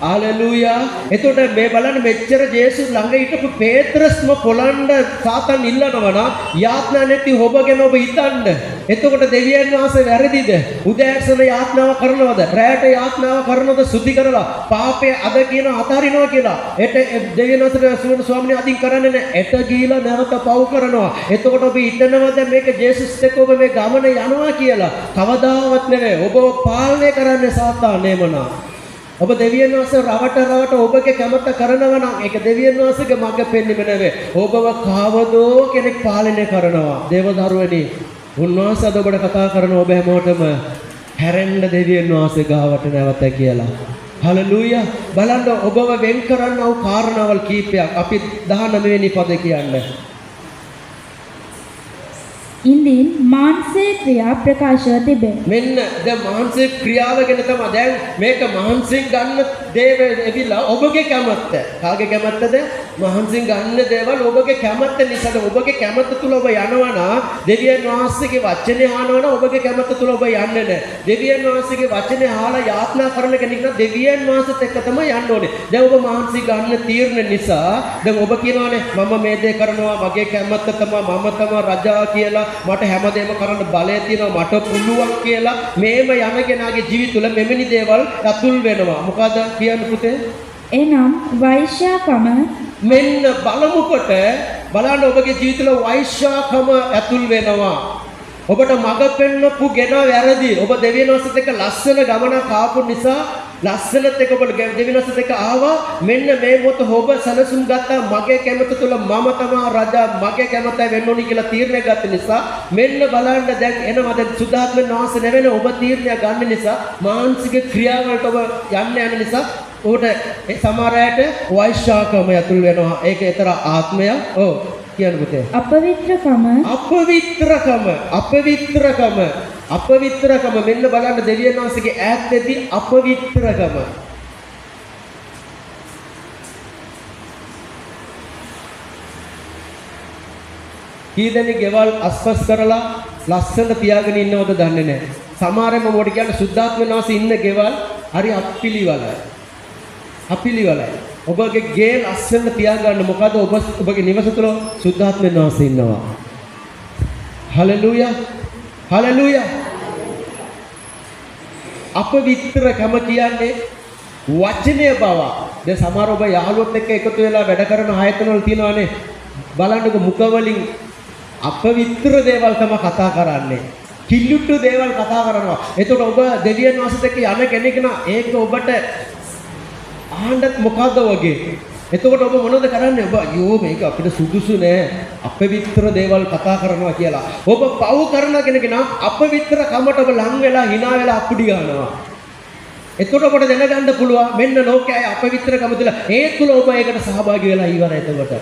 හalleluya. එතකොට මේ බලන්න මෙච්චර ජේසුස් ළඟ හිටපු පේත්‍රස්ම පොළන්න සාතන් ඉල්ලනවා නම් යාඥා නැති ඔබගෙන ඔබ හිතන්න. එතකොට දෙවියන් වහන්සේ වැරදිද? උදෑසන යාඥාව කරනවද? රැයට යාඥාව කරනවද? සුද්ධි කරලා පාපය අද කියන අතාරිනවා කියලා. එට දෙවියන් වහන්සේ ස්වාමීන් අදින් කරන්නේ නැහැ. එට ගිහිලා නැවත පව් කරනවා. එතකොට ඔබ හිතනවද මේක ජේසුස් එක්ක ඔබ මේ ගමන යනවා කියලා? කවදාවත් නෙවෙයි. ඔබව පාලනය කරන්නේ සාතාන් එමනා. ඔබ දෙවියන් වහන්සේ රවට ඔබගේ කැමැත්ත කරනවා නම් ඒක දෙවියන් වහන්සේගේ මඟ පෙන්වීම නෙවෙයි. ඔබව කවදෝ කෙනෙක් පාලනය කරනවා. දේවදරුවනි, උන්වහන්සේ අද ඔබට කතා කරන ඔබ හැමෝටම හැරෙන්න දෙවියන් වහන්සේ ගාවට නැවත කියලා. හලෙලූයා. බලන්න ඔබව වෙන් කරන්නව කාරණාවල් කීපයක් අපි 19 වෙනි පදේ කියන්නේ. ඉන්දින් මානසික ක්‍රියා ප්‍රකාශව තිබේ. මෙන්න දැන් මානසික ක්‍රියාව ගැන තමයි දැන් මේක මානසික ගන්න දේවල් එවිලා ඔබගේ කැමැත්ත. කාගේ කැමැත්තද? මානසික ගන්න දේවල් ඔබගේ කැමැත්ත නිසා ඔබගේ කැමැත්ත තුල ඔබ යනවා නම් දෙවියන් වහන්සේගේ වචනේ අහනවා නම් ඔබගේ කැමැත්ත තුල ඔබ යන්නේ නැහැ. දෙවියන් වහන්සේගේ වචනේ අහලා යාත්නා කරන කෙනෙක් නම් දෙවියන් වහන්සේත් එක්ක තමයි යන්න ඕනේ. දැන් ඔබ මානසික ගන්න තීරණ නිසා දැන් ඔබ කියනවානේ මම මේ දේ කරනවා මගේ කැමැත්ත තමයි මම තමයි රජා කියලා මට හැමදේම කරන්න බලය තියෙනවා මට පුළුවන් කියලා මේම යන කෙනාගේ ජීවිත තුළ මෙවැනි දේවල් අතුල් වෙනවා. මොකද කියන්නේ පුතේ? එනම් වෛශ්‍යාකම මෙන්න බලමුකොට බලන්න ඔබගේ ජීවිත තුළ වෛශ්‍යාකම අතුල් වෙනවා. ඔබට මඟ පෙන්වපු ගෙන වැරදි. ඔබ දෙවියන් වහන්සේත් එක්ක ලස්සන ගමනක් ආපු නිසා ලස්සනත් එක්ක ඔබ දෙවියන් වහන්සේත් එක්ක ආවා. මෙන්න මේ මොහොත ඔබ සනසුම් ගත්තා මගේ කැමැත්ත තුල මම තමයි රජා මගේ කැමැත්තයි වෙන්න ඕනි කියලා තීරණය ගත්ත නිසා මෙන්න බලන්න දැන් එනවා දැන් සුද්ධාත්මයන් වහන්සේ නෙවෙයි ඔබ තීරණය ගන්න නිසා මානසික ක්‍රියාවලට ඔබ යන්න නිසා ඔබට ඒ සමහර අයට වෛශ්‍යාකම ඇතුල් වෙනවා. ඒක ඊතර ආත්මයක්. ඔව් කියන්න පුතේ. අපවිත්‍රකම මෙන්න බලන්න දෙවියන් වහන්සේගේ ඈත්දී අපවිත්‍රකම. කී දෙනෙක් ගෙවල් අස්පස් කරලා ලස්සන තියාගෙන ඉන්නවද දන්නේ නැහැ. සමහරම මොකට කියන්නේ සුද්ධාත්මයන් වහන්සේ ඉන්න ගෙවල් හරි අපිලිවලයි. ඔබගේ ගේ ලස්සන තියාගන්න මොකද ඔබගේ නිවස තුළ සුද්ධාත්මයන් වහන්සේ ඉන්නවා. හලෙලූයා. අපවිත්‍රකම කියන්නේ වචනය බව. දැන් සමහර ඔබ යාළුවොත් එක්ක එකතු වෙලා වැඩ කරන ආයතනවල තියෙනවානේ. බලන්නකො මුඛ වලින් අපවිත්‍ර දේවල් තමයි කතා කරන්නේ. කිලුට්ටු දේවල් කතා කරනවා. එතකොට ඔබ දෙවියන් වහන්සේත් එක්ක යන කෙනෙක් නා ඒක ඔබට ආහන්නත් මොකද්ද වගේ. එතකොට ඔබ මොනවද කරන්නේ? ඔබ අයියෝ මේක අපිට සුදුසු නෑ. අපවිත්‍ර දේවල් කතා කරනවා කියලා. ඔබ පව් කරන කෙනෙක් නා අපවිත්‍ර කමට ඔබ ලං වෙලා hina වෙලා අප්පුඩි ගන්නවා. එතකොට ඔබට දැනගන්න පුළුවන් මෙන්න ලෝකයේ අපවිත්‍ර කම තුළ ඒ තුළ ඔබ ඒකට සහභාගී වෙලා ඉවරයි එතකොට.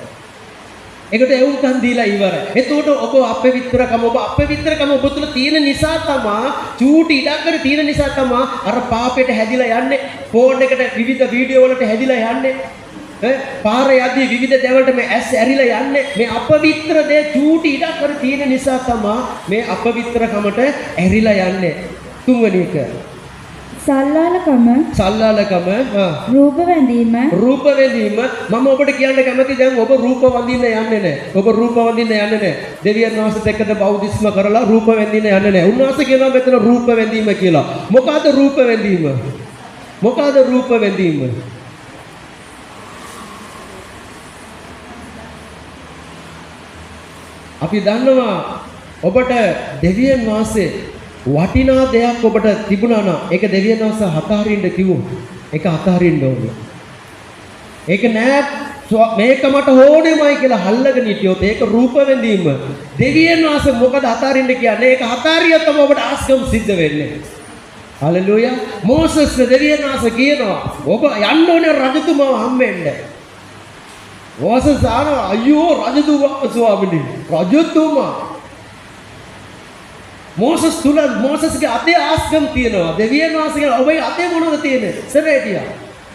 ඒකට එවුම්කම් දීලා ඉවරයි. එතකොට ඔබ අපවිත්‍රකම ඔබ තුළ තියෙන නිසා තමයි චූටි ඉඩක්කර තියෙන නිසා තමයි අර පාපයට හැදිලා යන්නේ. ෆෝන් එකට විවිධ වීඩියෝ වලට හැදිලා යන්නේ. පාරේ යද්දී විවිධ දේවල්ට මේ ඇස් ඇරිලා යන්නේ. මේ අපවිත්‍ර දේ චූටි ඉඩක්කර තියෙන නිසා තමයි මේ අපවිත්‍රකමට ඇරිලා යන්නේ. තුන්වෙනි එක සල්ලාලකම රූප වැඳීම මම ඔබට කියන්න කැමති දැන් ඔබ රූප වඳින්න යන්නේ නැහැ. දෙවියන් වහන්සේත් එක්කද බෞද්ධිස්ම කරලා රූප වැඳින්න යන්නේ නැහැ. උන්වහන්සේ කියනවා මෙතන රූප වැඳීම කියලා. මොකද්ද රූප වැඳීම? අපි දන්නවා ඔබට දෙවියන් වහන්සේ වටිනා දෙයක් ඔබට තිබුණා නම් ඒක දෙවියන් වහන්සේ හතරින්න කිව්වොත් ඒක අතහරින්න ඕනේ. ඒක නෑ මේක මට ඕනෙමයි කියලා හල්ලගෙන හිටියොත් ඒක රූප වැඳීම. දෙවියන් වහන්සේ මොකද අතහරින්න කියන්නේ? ඒක හතරියොත් තමයි ඔබට ආස්කම් සිද්ධ වෙන්නේ. හලෙලූයා. මෝසස් දෙවියන් වහන්සේ කියනවා ඔබ යන්න ඕනේ රජතුමාව හම්බෙන්න. මෝසස් ආනවා අයියෝ රජතුමා ස්වාමීනි රජතුමා මෝසස්ගේ අතේ ආස්කම් තියෙනවා. දෙවියන් වහන්සේ ඔබේ අතේ මොනවද තියෙන්නේ? සරේටියා.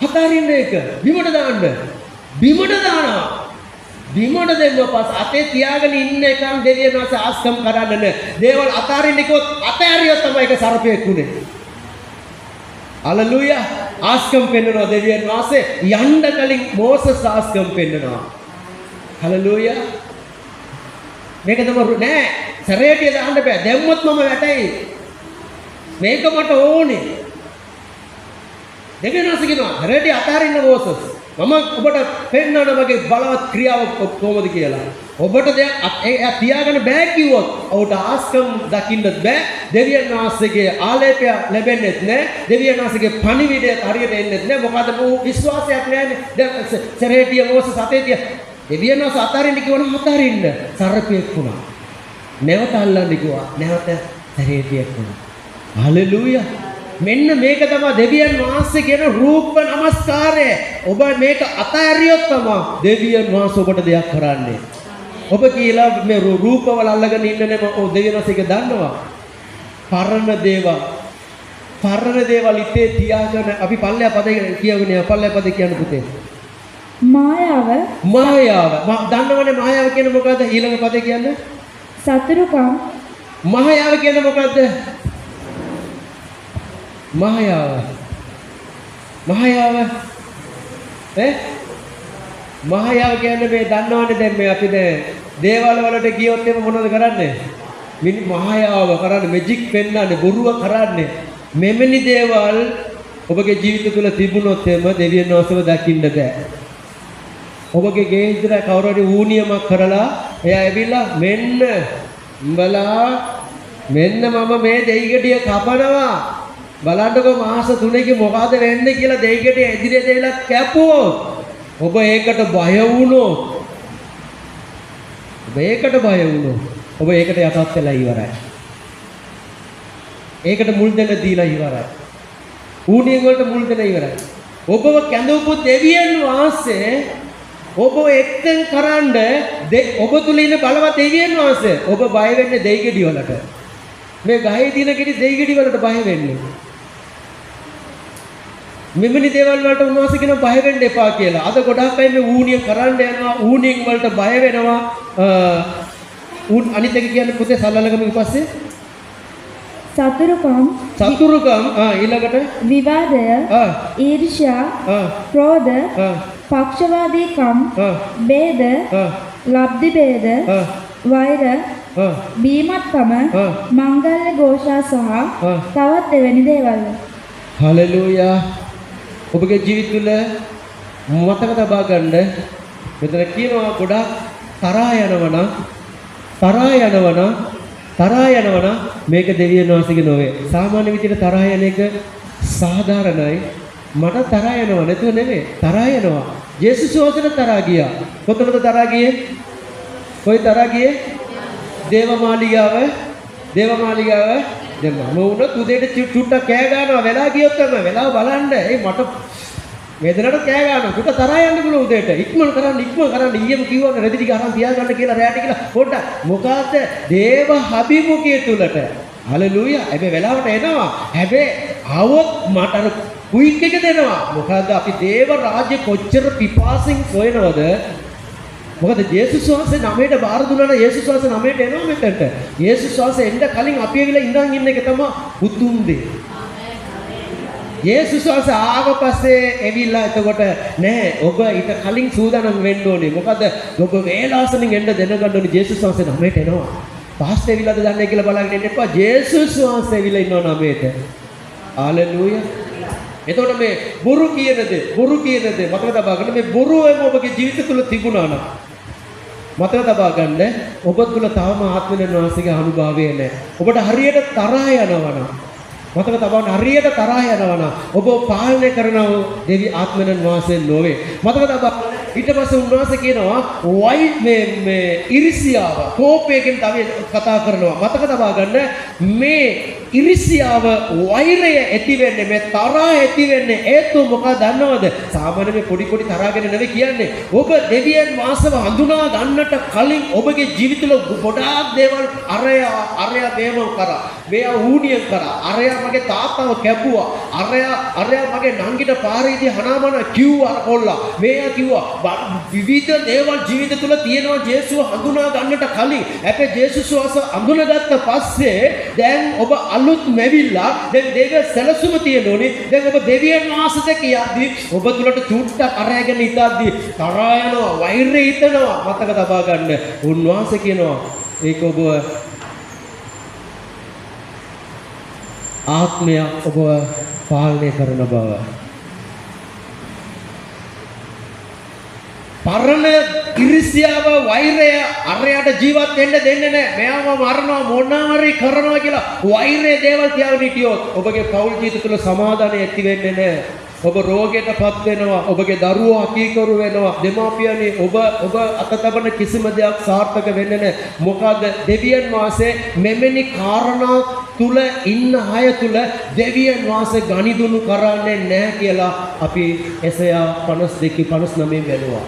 හතරින් එක බිමට දානවා. බිමට දෙන්න පස්ස අතේ තියාගෙන ඉන්න එකන් දෙවියන් වහන්සේ ආස්කම් කරන්නේ නැහැ. දේවල් අතරින් එකවත් අතෑරියොත් තමයි ඒක සර්පයෙක් උනේ. හලෙලූයා. ආස්කම් පෙන්නනවා දෙවියන් වහන්සේ යන්න කලින් මෝසස් ආස්කම් පෙන්නනවා. හලෙලූයා. මේක තමයි නෑ සරේටිය දාන්න බෑ. දැම්මොත් මම වැටෙයි. මේක මට ඕනේ. දෙවියන් වහන්සේ කියනවා සරේටිය අතාරින්න මෝසස්. මම ඔබට පෙන්නන වගේ බලවත් ක්‍රියාව කොහොමද කියලා. ඔබට දෙයක් තියාගන්න බෑ කිව්වොත් ඔහුට ආස්කම් දකින්නත් බෑ. දෙවියන් වහන්සේගේ ආලේපය ලැබෙන්නේත් නෑ. දෙවියන් වහන්සේගේ පණිවිඩය හරියට එන්නේත් නෑ. මොකද මොහු විශ්වාසයක් නෑනේ. දැන් සරේටිය මෝසස් අතේ තියා දෙවියන් වහන්සේ අතරින්න කිව්වනම් අතරින්න සර්පයෙක් වුණා. නැවත අල්ලන්න කිව්වා. නැවත සරේටියෙක් වුණා. හලෙලූයා. මෙන්න මේක තමයි දෙවියන් වහන්සේ කියන රූප නමස්කාරය. ඔබ මේක අතහැරියොත් තමයි දෙවියන් වහන්සේ ඔබට දෙයක් කරන්නේ. ඔබ කියලා මේ රූපවල අල්ලගෙන ඉන්න නේ ඔව් දෙවියන් වහන්සේ ඒක දන්නවා. පරණ දේවල් ඉතේ තියාගෙන අපි පල්ලෙය පදේ කියවගෙන පල්ලෙය පදේ කියන්න පුතේ. මායාව දන්නවනේ මායාව කියන්නේ මොකද්ද? ඊළඟ පදේ කියන්නේ සතුරුකම්. මායාව කියන්නේ මොකද්ද? මායාව කියන්නේ මේ දන්නවනේ දැන් මේ අපි දැන් දේවාල වලට ගියොත් එම මොනවද කරන්නේ? මායාව කරන්නේ, මැජික් පෙන්නන්නේ, බොරුව කරන්නේ. මෙවැනි දේවල් ඔබගේ ජීවිත තුළ තිබුණොත් එම දෙවියන් වහන්සේව දකින්න බෑ. ඔබගේ ගේ ඉදලා කවුරු හරි ඌනියමක් කරලා එයා ඇවිල්ලා මෙන්න මම මේ දෙයිගඩිය කපනවා බලන්නකො මාස 3කින් මොකද වෙන්නේ කියලා දෙයිගඩිය ඉදිරියේ දෙවිලා කැපුවොත් ඔබ ඒකට බය වුණොත් ඔබ ඒකට යටත් වෙලා ඉවරයි. ඒකට මුල් දෙන්න දීලා ඉවරයි. ඌනියන් වලට මුල් දෙන්න ඉවරයි. ඔබව කැඳවපු දෙවියන් වහන්සේ ඔබ එක්තෙන් කරන්න ඔබ තුල ඉන්න බලවත් දෙවියන් වහන්සේ ඔබ බය වෙන්නේ දෙයිගෙඩි වලට. මේ ගහේ තියෙන කෙටි දෙයිගෙඩි වලට බය වෙන්නේ. මෙවැනි දේවල් වලට උන්වහන්සේ කියන බය වෙන්න එපා කියලා. අද ගොඩාක් අය මේ ඌනිය කරන්න යනවා. ඌනියන් වලට බය වෙනවා. අනිත් එක කියන්නේ පුතේ සල්ලලකම ඊපස්සේ සතුරුකම් ඊළඟට විවාදය ඊර්ෂ්‍යා ක්‍රෝධ පක්ෂවාදීකම් ભેද ලබ්ධි ભેද වෛර බීමත්කම මංගල්‍ය ഘോഷා සහ තවත් එවැනි දේවල්. හලෙලූයා. ඔබගේ ජීවිත තුළ මතක තබා ගන්න මෙතන කියනවා ගොඩාක් තරහා යනවනම් මේක දෙවියන් වහන්සේගේ නොවේ. සාමාන්‍ය විදිහට තරහා යන එක සාධාරණයි. මට තරහා යනවා නැතුව නෙමෙයි. තරහා යනවා. යේසුස් වහන්සේට තරහා ගියා. කොතනද තරහා ගියේ? කොයි තරහා ගියේ? දේවමාලිගාව. දැන් මම උනත් උදේට චුට්ටක් කෑ ගන්නවා වෙලා ගියොත් තමයි වෙලාව බලන්න. මට වේදනට කෑ ගන්නවා. පුත තරහා යන්න පුළුවන් උදේට. ඉක්මන කරන්න ඊයේම කිව්වනේ රෙදි ටික අරන් තියාගන්න කියලා රැට කියලා පොඩ්ඩක්. මොකද දේව අභිමුඛය තුලට. හලෙලූයා. හැබැයි වෙලාවට එනවා. හැබැයි આવොත් මට අර කුයික් එක දෙනවා. මොකද අපි දේව රාජ්‍ය කොච්චර පිපාසින් සොයනවද? මොකද යේසුස් වහන්සේ 9ට බාර දුන්නා නම් යේසුස් වහන්සේ 9ට එනවා මෙතනට. යේසුස් වහන්සේ එන්න කලින් අපි ඇවිල්ලා ඉඳන් ඉන්න එක තමයි උතුම් දේ. යේසුස් වහන්සේ ආව පස්සේ එවිලා එතකොට නෑ ඔබ ඊට කලින් සූදානම් වෙන්න ඕනේ. මොකද ඔබ වේලාසනින් එන්න දැනගන්න ඕනේ යේසුස් වහන්සේ 9ට එනවා. පස්සේ එවිලාද දන්නේ කියලා බලන්න ඉන්න එපා. යේසුස් වහන්සේ එවිලා ඉන්නවා 9ට. හalleluya. එතකොට මේ බොරු කියන දේ මතක තබා ගන්න. මේ බොරුවම ඔබගේ ජීවිත තුළ තිබුණා නම් මතක තබා ගන්න ඔබ තුළ තවම ආත්මයන් වහන්සේගේ අනුභවය නැහැ. ඔබට හරියට තරහා යනවා නම් මතක තබා ගන්න හරියට තරහා යනවා නම් ඔබ පාලනය කරනව දෙවි ආත්මයන් වහන්සේ නොවේ. මතක තබා ඊට පස්සේ උන්වහන්සේ කියනවා වයි මේ ඉරිසියාව කෝපයෙන් තව කතා කරනවා. මතක තබා ගන්න මේ ඉරිසියාව වෛරය ඇති වෙන්නේ මේ තරහ ඇති වෙන්නේ හේතුව මොකක්ද දන්නවද? සාමාන්‍ය මේ පොඩි තරහගෙන නෙවෙයි කියන්නේ. ඔබ දෙවියන් වහන්සේව හඳුනා ගන්නට කලින් ඔබගේ ජීවිතවල ගොඩාක් දේවල් අරයා දේවල් කරා. මෙයා ඌණිය කරා. අරයා මගේ තාත්තව කැපුවා. අරයා මගේ නංගිට පාරේදී හනාමන කිව්වා කොල්ලා. මෙයා කිව්වා විවිධ දේවල් ජීවිත තුළ තියෙනවා ජේසුව හඳුනා ගන්නට කලින්. හැබැයි ජේසුස් වහන්සේ හඳුනාගත්ත පස්සේ දැන් ඔබ අලුත් මෙවිලා දැන් දෙවියන් සැලසුම තියෙනෝනේ. දැන් ඔබ දෙවියන් වහන්සේට කියද්දී ඔබ තුලට චුට්ටක් අරගෙන ඉඳද්දී තරහා යනවා වෛරය හිතනවා. මතක තබා ගන්න උන්වහන්සේ කියනවා ඒක ඔබ ආත්මය ඔබ පාලනය කරන බව. පරණ ඉරිසියාව වෛරය අරයට ජීවත් වෙන්න දෙන්නේ නැහැ. මෙයාව මරනවා මොනාරි කරනවා කියලා වෛරය දේවල් තියාගෙන හිටියොත් ඔබගේ පෞල් ජීවිත තුළ සමාදානය ඇති වෙන්නේ නැහැ. ඔබ රෝගයටපත් වෙනවා. ඔබගේ දරුවෝ අකීකරු වෙනවා. දෙමාපියනි ඔබ අත තබන කිසිම දෙයක් සාර්ථක වෙන්නේ නැහැ. මොකද දෙවියන් වහන්සේ මෙමෙනි කාරණා තුල ඉන්න අය තුල දෙවියන් වහන්සේ ගනිදුණු කරන්නේ නැහැ කියලා අපි එසයා 52:59 වෙනවා.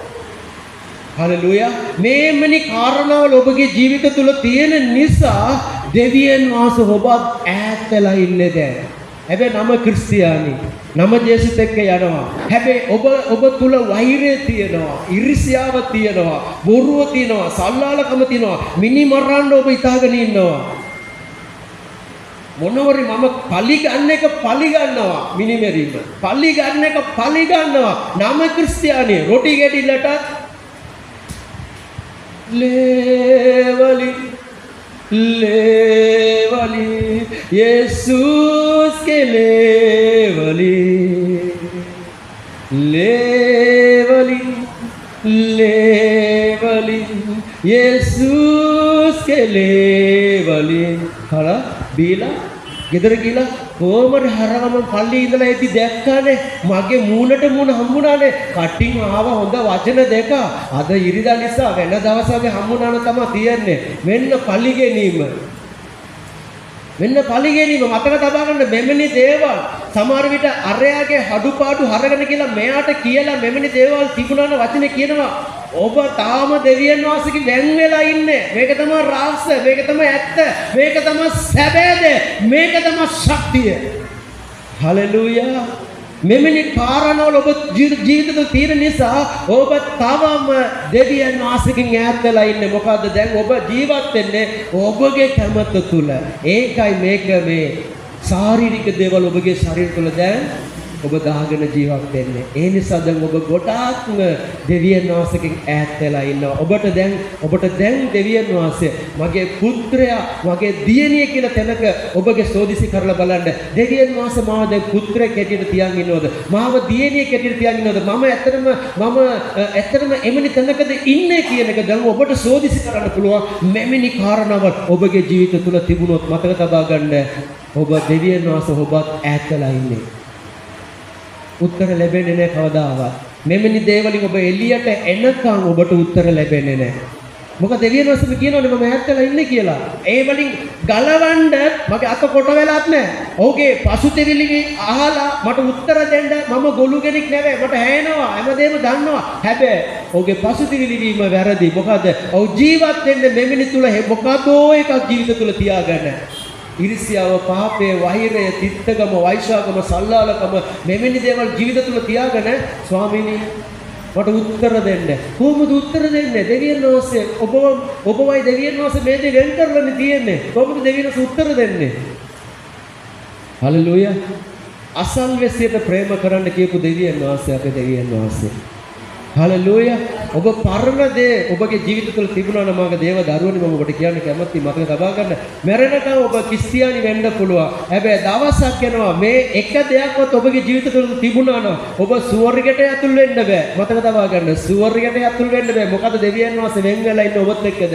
හalleluya. මේමනි කාරණාවල ඔබගේ ජීවිත තුල තියෙන නිසා දෙවියන් වහන්සේ ඔබත් ඈත් වෙලා ඉන්නේ දැන්. හැබැයි නම ක්‍රිස්තියානි. නම ජේසුස් එක්ක යනවා. හැබැයි ඔබ තුල වෛරය තියෙනවා, ඉරිසියාව තියෙනවා, බොරුව තියෙනවා, සල්ලාලකම තියෙනවා. මිනි මරන්න ඔබ හිතාගෙන ඉන්නවා. මොනවරි මම පලි ගන්න එක පලි ගන්නවා මිනිමෙරින්න. පලි ගන්න එක පලි ගන්නවා. නම ක්‍රිස්තියානි. රොටි ගෙඩිලට लेवली यीशुस के लेवली यीशुस के लेवली खड़ा बीला ගෙදර ගිහලා කොහමද හරවම පල්ලි ඉඳලා එදි දැක්කානේ මගේ මූණට මූණ හම්බුණානේ කටින් ආව හොඳ වචන දෙක අද ඉරිදා නිසා වෙන දවසක හම්බුණාන තමයි තියන්නේ මෙන්න පල්ලි ගෙනීම මතක තබා ගන්න මෙමෙනි දේවල් සමහර විට අරයාගේ හඩුපාඩු හරගෙන කියලා මෙයාට කියලා මෙමෙනි දේවල් තිබුණාන වචනේ කියනවා ඔබ තාම දෙවියන් වහන්සේගෙන් දැන් වෙලා ඉන්නේ මේක තමයි රහස මේක තමයි ඇත්ත මේක තමයි සැබෑද මේක තමයි ශක්තිය හලෙලූයා මෙමෙනි කාරණාවල ඔබ ජීවිතේ තියෙන නිසා ඔබ තවම දෙවියන් වහන්සේගෙන් ඈත් වෙලා ඉන්නේ මොකද්ද දැන් ඔබ ජීවත් වෙන්නේ ඔබගේ කැමැත්ත තුල ඒකයි මේක මේ ශාරීරික දේවල් ඔබගේ ශරීරය තුල දැන් ඔබ දාගෙන ජීවත් වෙන්නේ. ඒ නිසා දැන් ඔබ ගොඩාක්ම දෙවියන් වහන්සේගෙන් ඈත් වෙලා ඉන්නවා. ඔබට දැන් දෙවියන් වහන්සේ මගේ පුත්‍රයා, මගේ දියණිය කියලා තැනක ඔබගේ සෝදිසි කරලා බලන්න. දෙවියන් වහන්සේ මාව දැන් පුත්‍රයෙක් හැටියට තියන් ඉන්නවද? මාව දියණියෙක් හැටියට තියන් ඉන්නවද? මම ඇත්තටම එමනි තැනකද ඉන්නේ කියන එක දැන් ඔබට සෝදිසි කරන්න පුළුවන්. මෙමෙනි කාරණාව ඔබගේ ජීවිත තුළ තිබුණොත් මතක තබා ගන්න. ඔබ දෙවියන් වහන්සේ ඔබත් ඈත් වෙලා ඉන්නේ. උත්තර ලැබෙන්නේ නැහැ කවදාවත්. මෙමෙනි දේවලින් ඔබ එළියට එනකන් ඔබට උත්තර ලැබෙන්නේ නැහැ. මොකද දෙවියන් වහන්සේ කියනවනේ මම ඈත් වෙලා ඉන්නේ කියලා. ඒ වලින් ගලවන්න මගේ අත කොට වෙලාත් නැහැ. ඔහුගේ පසුතැවිලි අහලා මට උත්තර දෙන්න මම ගොළු කෙනෙක් නෙවෙයි. මට හැයෙනවා. හැමදේම දන්නවා. හැබැයි ඔහුගේ පසුතැවිලි වීම වැරදි. මොකද ඔහු ජීවත් වෙන්නේ මෙමෙනි තුල මොකදෝ එකක් ජීවිත තුල තියාගන්න. ඉරිසියාව, පාපය, වෛරය, තිත්තකම, වෛශාකම, සල්ලාලකම මෙවැනි දේවල් ජීවිත තුළ තියාගෙන ස්වාමීනි මට උත්තර දෙන්න. කොහොමද උත්තර දෙන්නේ? දෙවියන් වහන්සේ ඔබවයි දෙවියන් වහන්සේ මේ දේ වෙන් කරලානේ තියෙන්නේ. කොහොමද දෙවියන් වහන්සේ උත්තර දෙන්නේ? හලෙලූයා. අසල්වැසියට ප්‍රේම කරන්න කියපු දෙවියන් වහන්සේ අපේ දෙවියන් වහන්සේ. හලෙලූයා. ඔබ පරණ දේ ඔබගේ ජීවිත තුළ තිබුණා නම් මගේ දේව දරුවනි මම ඔබට කියන්න කැමතියි මතක තබා ගන්න. මැරෙනකම් ඔබ ක්‍රිස්තියානි වෙන්න පුළුවන්. හැබැයි දවසක් යනවා මේ එක දෙයක්වත් ඔබගේ ජීවිත තුළ තිබුණා නම් ඔබ ස්වර්ගයට ඇතුල් වෙන්න බෑ. මතක තබා ගන්න. ස්වර්ගයට ඇතුල් වෙන්න බෑ. මොකද දෙවියන් වහන්සේ වෙන් වෙලා ඉන්න ඔබත් එක්කද?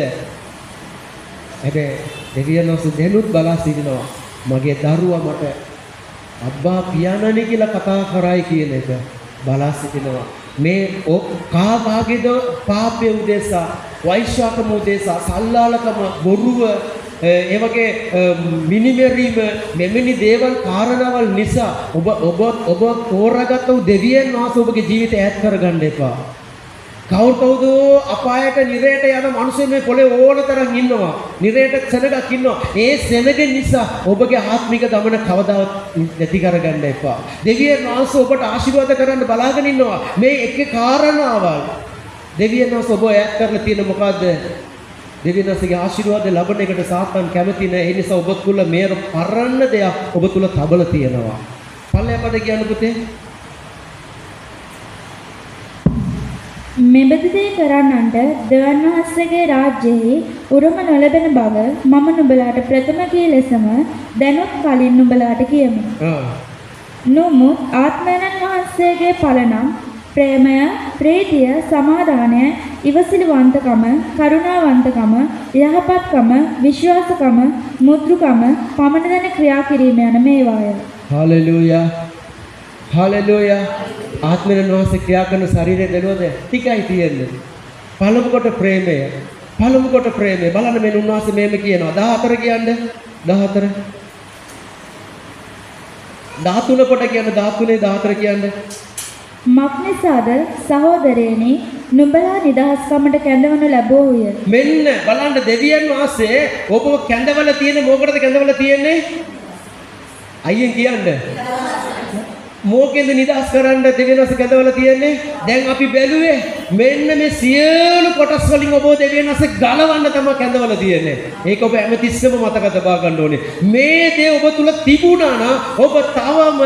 හැබැයි දෙවියන් වහන්සේ දෙනුත් බලා සිටිනවා. මගේ දරුවා මට අබ්බා පියාණනි කියලා කතා කරයි කියන එක බලා සිටිනවා. මේ කාගේද පාපය උදෙසා, වෛශාකම උදෙසා, සල්ලාලකම, බොරුව, ඒ වගේ මිනිමෙරීම මෙවැනි දේවල් කාරණාවල් නිසා ඔබ තෝරාගත්තු දෙවියන් වහන්සේ ඔබගේ ජීවිතය ඈත් කරගන්න එපා. කවුද අපායට නිරයට යන මිනිස්සු මේ පොළේ ඕන තරම් ඉන්නවා. නිරයට සෙනගක් ඉන්නවා. ඒ සෙනග නිසා ඔබගේ ආත්මික ගමන කවදාවත් නැති කරගන්න එපා. දෙවියන් වහන්සේ ඔබට ආශිර්වාද කරන්න බලාගෙන ඉන්නවා. මේ එක කාරණාවල් දෙවියන් වහන්සේ ඔබ ඈත් කරලා තියෙන මොකද්ද? දෙවියන් වහන්සේගේ ආශිර්වාද ලබන එකට සාතන් කැමති නැහැ. ඒ නිසා ඔබ තුල මේ පරණ දෙයක් ඔබ තුල තබල තියෙනවා. පල්ලෙපද කියන්න පුතේ. මෙබඳු දේ කරන්නන්ට දෙවන් වහන්සේගේ රාජ්‍යයේ උරුම නොලැබෙන බව මම නුඹලාට ප්‍රථම කී ලෙසම දැනුත් කලින් නුඹලාට කියමි. නමුත් ආත්මයන් වහන්සේගේ පලනම් ප්‍රේමය, ප්‍රීතිය, සමාදානය, ඉවසිලිවන්තකම, කරුණාවන්තකම, යහපත්කම, විශ්වාසකම, මුද්‍රුකම, පමණ දැන ක්‍රියා කිරීම යන මේවාය. හලෙලූයා. හලෙලූයා. ආත්මයන් වහන්සේ ක්‍රියා කරන ශරීරය දෙනවද? ටිකයි තියෙන්නේ. පළමු කොට ප්‍රේමය. පළමු කොට ප්‍රේමය. බලන්න මේ උන්වහන්සේ මේම කියනවා. 14 කියන්නේ 14. 13 කොට කියන්නේ 13 14 කියන්නේ. මක්නිසාද සහෝදරයනි නුඹලා නිදහස්කමට කැඳවනු ලැබුවෝය. මෙන්න බලන්න දෙවියන් වහන්සේ ඔබ කැඳවල තියෙන මොකටද කැඳවල තියෙන්නේ? අයියෙන් කියන්නේ. මොකෙන්ද නිදහස් කරන්න දෙවියන් වහන්සේ කැඳවල තියෙන්නේ? දැන් අපි බැලුවේ මෙන්න මේ සියලු කොටස් වලින් ඔබ දෙවියන් වහන්සේ ගලවන්න තමයි කැඳවල තියෙන්නේ. ඒක ඔබ හැමතිස්සෙම මතක තබා ගන්න ඕනේ. මේ දේ ඔබ තුල තිබුණා නම් ඔබ තවම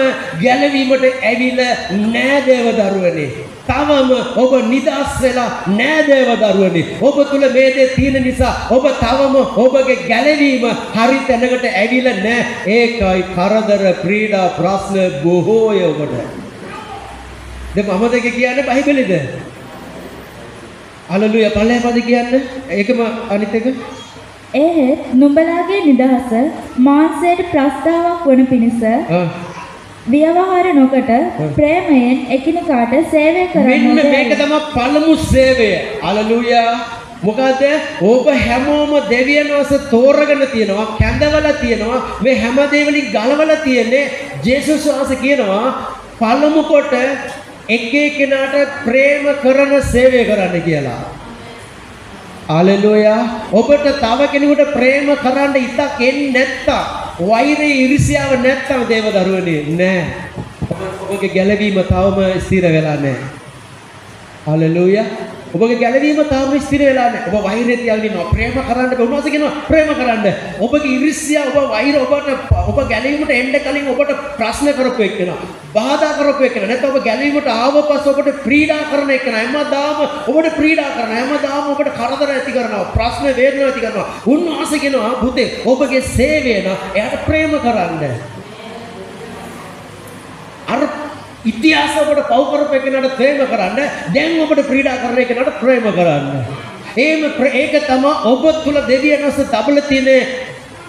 ගැලවීමට ඇවිල්ලා නෑ දේව දරුවනේ. තවම ඔබ නිදහස් වෙලා නෑ දේව දරුවනේ. ඔබ තුල මේ දේ තියෙන නිසා ඔබ තවම ඔබගේ ගැලවීම හරි තැනකට ඇවිල්ලා නෑ. ඒකයි කරදර, පීඩා, ප්‍රශ්න බොහෝය ඔබට. දැන් මම දෙක කියන්නේ බයිබලෙද? හලෙලූයා. පළවෙනි කියන්නේ ඒකම අනිත් එක. එහෙත් නුඹලාගේ නිදහස මාංශයට ප්‍රස්තාවක් වන පිණිස ව්‍යවහාර නොකොට ප්‍රේමයෙන් එකිනෙකාට සේවය කරන්න. මෙන්න මේක තමයි පළමු සේවය. හලෙලූයා. මොකද ඔබ හැමෝම දෙවියන් වහන්සේ තෝරගෙන තියෙනවා, කැඳවලා තියෙනවා. මේ හැම දේවලින් ගලවලා තියෙන්නේ ජේසුස් වහන්සේ කියනවා පළමු කොට එක එක්කෙනාට ප්‍රේම කරන සේවය කරන්න කියලා. හලෙලූයා. ඔබට තව කෙනෙකුට ප්‍රේම කරන්න ඉතක් එන්නේ නැත්තම්, වෛරය ඉරිසියාව නැත්තම් දේව දරුවනේ නෑ. ඔබගේ ගැලවීම තවම ස්ථිර වෙලා නෑ. හලෙලූයා. ඔබගේ ගැලවීම තාම ස්ථිර වෙලා නැහැ. ඔබ වෛරය තියාගෙන ඉන්නවා. ප්‍රේම කරන්න බෑ. උන්වහන්සේ කියනවා ප්‍රේම කරන්න. ඔබගේ ඉරිසියා ඔබ වෛර ඔබ ගැලවීමට එන්න කලින් ඔබට ප්‍රශ්න කරපු එක්කෙනා. බාධා කරපු එක්කෙනා. නැත්නම් ඔබ ගැලවීමට ආවපස් ඔබට පීඩා කරන එක්කෙනා. හැමදාම ඔබට පීඩා කරනවා. හැමදාම ඔබට කරදර ඇති කරනවා. ප්‍රශ්න වේදනා ඇති කරනවා. උන්වහන්සේ කියනවා පුතේ ඔබගේ සේවය න එයාට ප්‍රේම කරන්න. අර ඉතිහාස ඔබට පව් කරපු එක්කෙනාට ප්‍රේම කරන්න. දැන් ඔබට පීඩා කරන එක්කෙනාට ප්‍රේම කරන්න. ඒක තමයි ඔබ තුල දෙවියන් වහන්සේ දබල තියෙන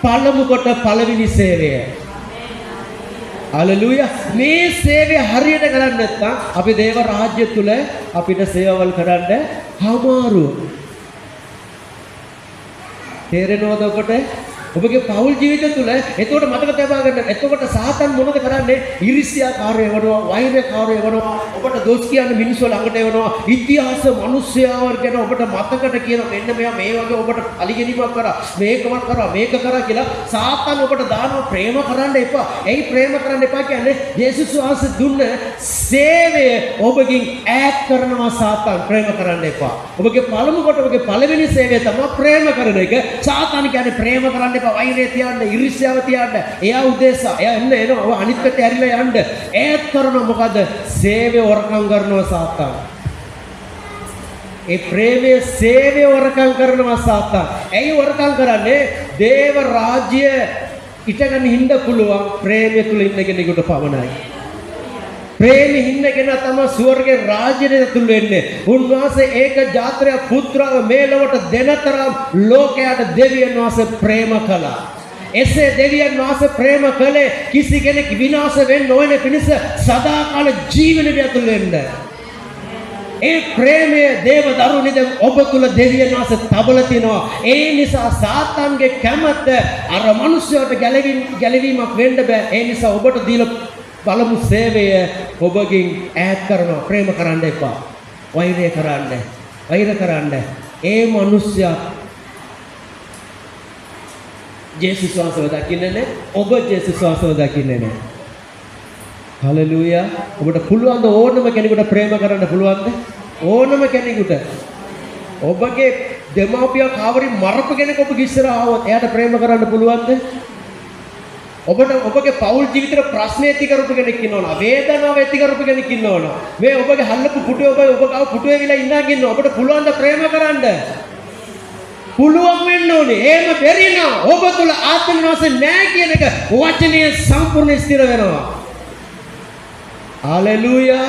පළමු කොට පළවෙනි සේවය. හලෙලූයා. මේ සේවය හරියට කරන්නේ නැත්නම් අපි දේව රාජ්‍ය තුල අපිට සේවවල් කරන්න අමාරු. තේරෙනවද ඔබට? ඔබගේ පෞල් ජීවිතය තුළ එතකොට මතක තබා ගන්න. එතකොට සාතන් මොනවද කරන්නේ? ඊර්ෂ්‍යාකාරය වෙනවා, වෛරකාරය වෙනවා, ඔබට දොස් කියන්න මිනිස්සු ළඟට එනවා. ඉතිහාස මිනිස්යාවල් ගැන ඔබට මතකට කියන මෙන්න මෙයා මේ වගේ ඔබට අලිගෙනීමක් කරා, මේකවත් කරා, මේක කරා කියලා සාතන් ඔබට දානවා. ප්‍රේම කරන්න එපා. එයි ප්‍රේම කරන්න එපා කියන්නේ යේසුස් වහන්සේ දුන්න සේවය ඔබගෙන් ඈත් කරනවා සාතන්. ප්‍රේම කරන්න එපා. ඔබගේ පළමු කොට ඔබගේ පළවෙනි සේවය තමයි ප්‍රේම කරන එක. සාතන් කියන්නේ ප්‍රේම කරන්න වෛරය තියන්න, ඉරිසියාව තියන්න, එයා උදෙසා එයා එනවා අනිත් පැත්තේ ඇරිලා යන්න ඈත් කරනවා. මොකද සේවය වරකම් කරනවා සාතන්. ඒ ප්‍රේමයේ සේවය වරකම් කරනවා සාතන්. ඇයි වරකම් කරන්නේ? දේව රාජ්‍ය ඉටගෙන හින්ද පුළුවන් ප්‍රේමය තුල ඉන්න කෙනෙකුට පමණයි. ප්‍රේමෙ හින්නගෙන තමයි ස්වර්ගේ රාජ්‍යයට ඇතුල් වෙන්නේ. උන්වහන්සේ ඒක ජාත්‍රය පුත්‍රව මේ ලොවට දෙනතරම් ලෝකයට දෙවියන් වහන්සේ ප්‍රේම කළා. එසේ දෙවියන් වහන්සේ ප්‍රේම කළේ කිසි කෙනෙක් විනාශ වෙන්න නොවන පිණිස සදාකාල ජීවනයට ඇතුල් වෙන්න. ඒ ප්‍රේමය දේව දරුවනි දැන් ඔබ තුල දෙවියන් වහන්සේ තබල තිනවා. ඒ නිසා සාතන්ගේ කැමැත්ත අර මිනිස්යාට ගැලවීමක් වෙන්න බෑ. ඒ නිසා ඔබට දීලා බලමු සේවය ඔබගෙන් ඈත් කරනවා. ප්‍රේම කරන්න එපා. වෛරය කරන්න. ඒ මිනිස්සයා ජේසුස් වහන්සේව දකින්නේ නැහැ. ඔබ ජේසුස් වහන්සේව දකින්නේ නැහැ. හලෙලූයා. ඔබට පුළුවන් ද ඕනම කෙනෙකුට ප්‍රේම කරන්න පුළුවන්ද? ඕනම කෙනෙකුට. ඔබගේ දෙමාපියා කාවරින් මරපු කෙනෙක් ඔබ ඉස්සරහ ආවොත් එයාට ප්‍රේම කරන්න පුළුවන්ද? ඔබට ඔබගේ පෞල් ජීවිතේ ප්‍රශ්න ඇති කරපු කෙනෙක් ඉන්නවනේ, වේදනාව ඇති කරපු කෙනෙක් ඉන්නවනේ. මේ ඔබගේ හල්ලපු පුටුවේ ඔබ ගාව පුටුවේ විලා ඉඳන් ඉන්නවා. ඔබට පුළුවන් ද ප්‍රේම කරන්න? පුළුවන් වෙන්න ඕනේ. එහෙම බැරි නම් ඔබ තුල ආත්ම විනාශය නැහැ කියන එක වචනය සම්පූර්ණ ස්ථිර වෙනවා. හalleluya.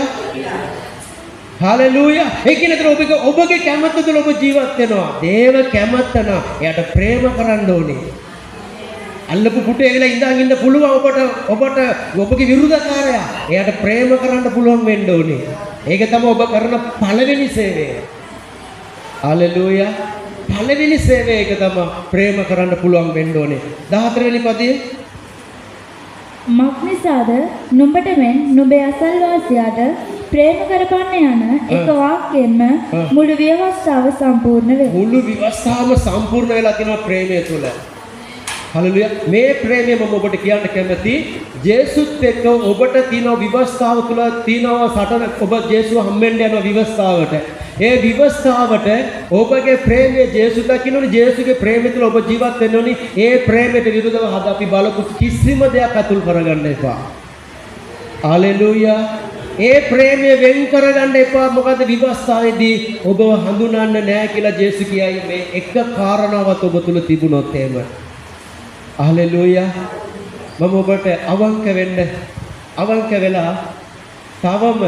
හalleluya. ඒ කියන්නේ ඔබගේ කැමැත්ත තුල ඔබ ජීවත් වෙනවා. දේව කැමැත්ත නම් එයාට ප්‍රේම කරන්න ඕනේ. අල්ලපු පුටේ වෙලා ඉඳන් ඉන්න පුළුවන් ඔබට ඔබගේ විරුද්ධකාරයා. එයාට ප්‍රේම කරන්න පුළුවන් වෙන්න ඕනේ. ඒක තමයි ඔබ කරන පළවෙනි සේවය. හalleluya. පළවෙනි සේවය ඒක තමයි ප්‍රේම කරන්න පුළුවන් වෙන්න ඕනේ. 14 වෙනි පදයේ මක්නිසාද නුඹට මෙන් නුඹේ අසල්වාසියාට ප්‍රේම කරපන්න යන එක වාක්‍යයෙන්ම මුළු ව්‍යවස්ථාව සම්පූර්ණ වේ. මුළු ව්‍යවස්ථාවම සම්පූර්ණ වෙලා තියෙනවා ප්‍රේමය තුළ. හලෙලුයා. මේ ප්‍රේමය මම ඔබට කියන්න කැමති. ජේසුත් එක්ක ඔබට තියෙන විවස්ථාව තුළ තියෙනවා සටන. ඔබ ජේසුව හම්බෙන්න යන විවස්ථාවට. ඒ විවස්ථාවට ඔබගේ ප්‍රේමය ජේසුස් දකින්නෝනේ. ජේසුගේ ප්‍රේමය තුළ ඔබ ජීවත් වෙන්න ඕනේ. ඒ ප්‍රේමයට විරුද්ධව හද අපි බලපු කිසිම දෙයක් අතුල් කරගන්න එපා. හලෙලුයා. ඒ ප්‍රේමය වෙන් කරගන්න එපා. මොකද විවස්ථාවේදී ඔබව හඳුනන්න නැහැ කියලා ජේසුස් කියයි. මේ එක කාරණාවක් ඔබ තුළ තිබුණොත් එහෙම. හalleluya. මම ඔබට අවංක වෙලා තවම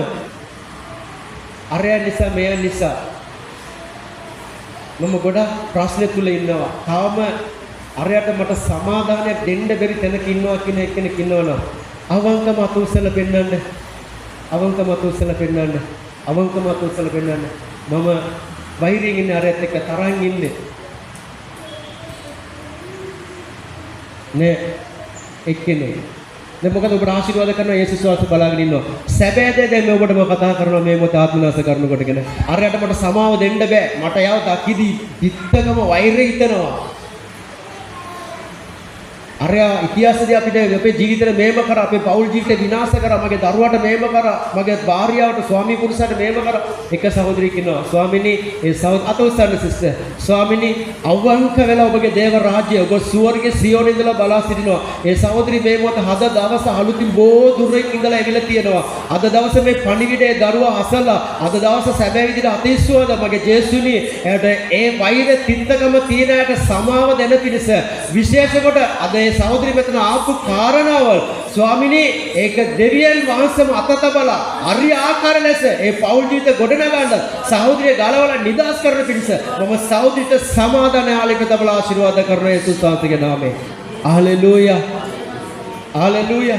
අරයා නිසා මෙයා නිසා මම ගොඩක් ප්‍රශ්න තුල ඉන්නවා. තාම අරයට මට සමාදානයක් දෙන්න බැරි තැනක ඉන්නවා කියන කෙනෙක් ඉන්නවනම් අවංකම අතුස්සලා පෙන්නන්න. මම වෛරයෙන් ඉන්නේ අරයට එක්ක තරහින් ඉන්නේ නේ එක්කනේ. දැන් මොකද ඔබට ආශිර්වාද කරනවා යේසුස් වහන්සේ බලාගෙන ඉන්නවා. සැබෑ දේ දැන් ඔබට මම කතා කරනවා මේ මොහොත ආත්මනාශ කරනකොට කියන. අරයට මට සමාව දෙන්න බෑ. මට යව දකිදි හිතකම වෛරය හිතනවා. අරයා ඉතිහාසදී අපිට අපේ ජීවිතේ මේම කරා, අපේ පෞල් ජීවිතේ විනාශ කරා, මගේ දරුවාට මේම කරා, මගේ භාර්යාවට ස්වාමි පුරුෂයාට මේම කරා. එක සහෝදරියක් ඉන්නවා. ස්වාමිනී ඒ අත උස්සන්න සිස්ටර්. ස්වාමිනී අවංක වෙලා ඔබගේ දේව රාජ්‍යය ඔබ ස්වර්ගයේ සියෝනේ ඉඳලා බලා සිටිනවා. ඒ සහෝදරි මේ මොහොත හද දවස අලුතින් බොහෝ දුරින් ඉඳලා ඇවිල්ලා තියෙනවා. අද දවසේ මේ පණිවිඩයේ දරුවා අසලා අද දවස සැබෑ විදිහට අතිස්සුවද මගේ ජේසුනි එයාට ඒ වෛර තිත්තකම තියෙනට සමාව දෙන පිණිස විශේෂ කොට අද ඒ සහෝදරි මෙතන ආපු කාරණාවල් ස්වාමිනී ඒක දෙවියන් වහන්සේම අතතබලා අරි ආකාර ලෙස ඒ පෞල් ජීවිත ගොඩනගන්න සහෝදරිය ගලවලා නිදාස් කරන පිණිස මම සහෝදරිට සමාදාන ආලේක තබලා ආශිර්වාද කරන යේසුස් වහන්සේගේ නාමයෙන් හalleluya හalleluya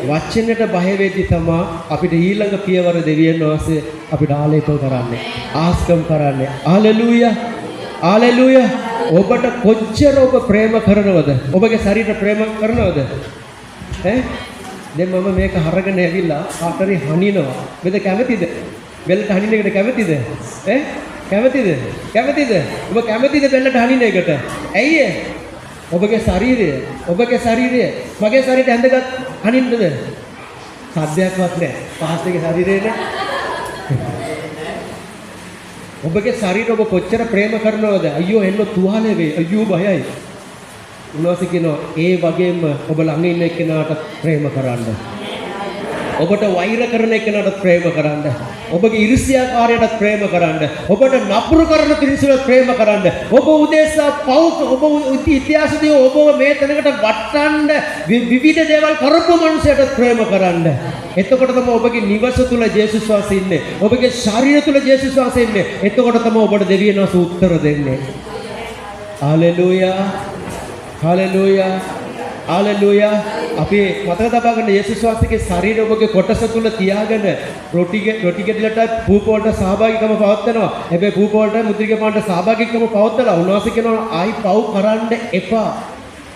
වචනෙට බය වෙද්දි තමයි අපිට ඊළඟ පියවර දෙවියන් වහන්සේ අපිට ආලේප කරන්නේ ආස්කම් කරන්නේ හalleluya හalleluya ඔබට කොච්චර ඔබ ප්‍රේම කරනවද ඔබගේ ශරීරය ප්‍රේම කරනවද දැන් මම මේක අරගෙන ඇවිල්ලා ආතරේ හනිනවා මෙද කැමතිද බෙල්ලට හනින එකට කැමතිද කැමතිද ඔබ කැමතිද බෙල්ලට හනින එකට ඇයි ඔබගේ ශරීරය මගේ ශරීරයට ඇඳගත් හනින්නද සද්දයක්වත් නැහැ පහස්තගේ ශරීරයනේ ඔබගේ ශරීරය ඔබ කොච්චර ප්‍රේම කරනවද අයියෝ එන්න තුවාලේ වෙයි අයියෝ බයයි උන්වහන්සේ කියනවා ඒ වගේම ඔබ ළඟ ඉන්න එක්කෙනාට ප්‍රේම කරන්න ඔබට වෛර කරන එක්කෙනාට ප්‍රේම කරන්න ඔබගේ ඊර්ෂ්‍යාකාරයටත් ප්‍රේම කරන්න ඔබට නපුරු කරන පිරිසට ප්‍රේම කරන්න ඔබ උදෙසා ඔබ ඉතිහාසදී ඔබ මේ තැනකට වටන්න විවිධ දේවල් කරපු මිනිසෙට ප්‍රේම කරන්න එතකොට තමයි ඔබගේ නිවස තුල ජේසුස් වහන්සේ ඉන්නේ ඔබගේ ශරීරය තුල ජේසුස් වහන්සේ ඉන්නේ එතකොට තමයි ඔබට දෙවියන් වහන්සේ උත්තර දෙන්නේ හalleluya හalleluya හalleluya අපි මතක තබා ගන්න යේසුස් වහන්සේගේ ශරීරය ඔබගේ කොටස තුල තියාගෙන රොටි ගෙඩිලට පූප වලට සහභාගීකම පවත්වනවා. හැබැයි පූප වලට මුද්‍රික පාණ්ඩ සහභාගීකම පවත්වලා උන්වහන්සේ කියනවා ආයි පව් කරන්න එපා.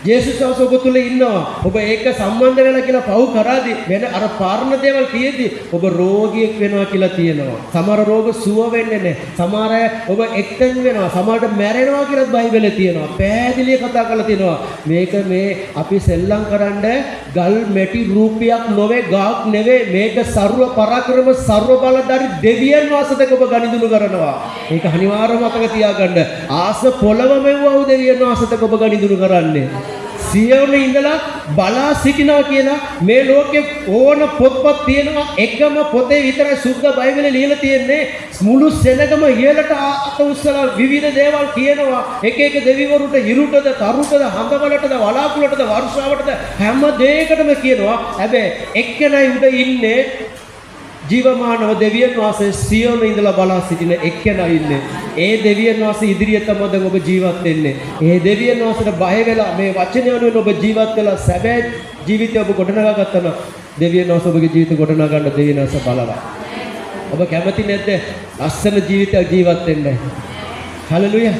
යේසුස් වහන්සේ ඔබ තුල ඉන්නවා. ඔබ ඒක සම්බන්ධ වෙලා කියලා පව් කරාදී වෙන අර පාරණ දේවල් කියෙද්දි ඔබ රෝගියෙක් වෙනවා කියලා තියෙනවා. සමහර රෝග සුව වෙන්නේ නැහැ. සමහර අය ඔබ එක්තෙන් වෙනවා. සමහරට මැරෙනවා කියලා බයිබලයේ තියෙනවා. පැහැදිලිව කතා කරලා තියෙනවා. මේක මේ අපි සෙල්ලම් කරන්න ගල් මැටි රූපයක් නොවේ ගාක් නෙවෙයි මේක ਸਰව පරාක්‍රම ਸਰව බලධාරී දෙවියන් වහන්සේට ඔබ ගනිදුණු කරනවා. මේක අනිවාර්යව මතක තියාගන්න. ආස පොළව මෙව්වව දෙවියන් වහන්සේට ඔබ ගනිදුණු කරන්නේ. සියෝනේ ඉඳලා බලා සිටිනවා කියලා මේ ලෝකේ ඕන පොත්පත් තියෙනවා එකම පොතේ විතරයි සුද්ධ බයිබලේ ලියලා තියෙන්නේ මුළු සෙනගම ඉහළට අත උස්සලා විවිධ දේවල් කියනවා එක එක දෙවිවරුන්ට ඉරුටද තරුටද හඳවලටද වලාකුළටද වර්ෂාවටද හැම දෙයකටම කියනවා හැබැයි එක්කෙනයි උඩ ඉන්නේ ජීවමානව දෙවියන් වහන්සේ සියෝනේ ඉඳලා බලා සිටින එක්කෙනා ඉන්නේ. ඒ දෙවියන් වහන්සේ ඉදිරිය තමයි දැන් ඔබ ජීවත් වෙන්නේ. ඒ දෙවියන් වහන්සේට බය වෙලා මේ වචනය අනුව ඔබ ජීවත් වෙලා සැබෑ ජීවිතය ඔබ ගොඩනගා ගත්තා නම් දෙවියන් වහන්සේ ඔබගේ ජීවිත ගොඩනගා ගන්න දෙවියන් වහන්සේ බලලා. ඔබ කැමති නැද්ද? ලස්සන ජීවිතයක් ජීවත් වෙන්න. හalleluya.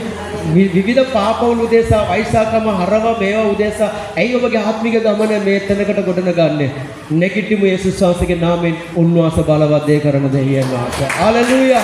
විවිධ පාපවල උදෙසා වෛසාකම හරව මේවා උදෙසා ඇයි ඔබගේ ආත්මික ගමන මේ තැනකට ගොඩනගන්නේ? නෙගටිව් යේසුස් වහන්සේගේ නාමයෙන් උන්වහන්සේ බලවත් දේ කරන දෙවියන් වහන්සේ. හalleluya.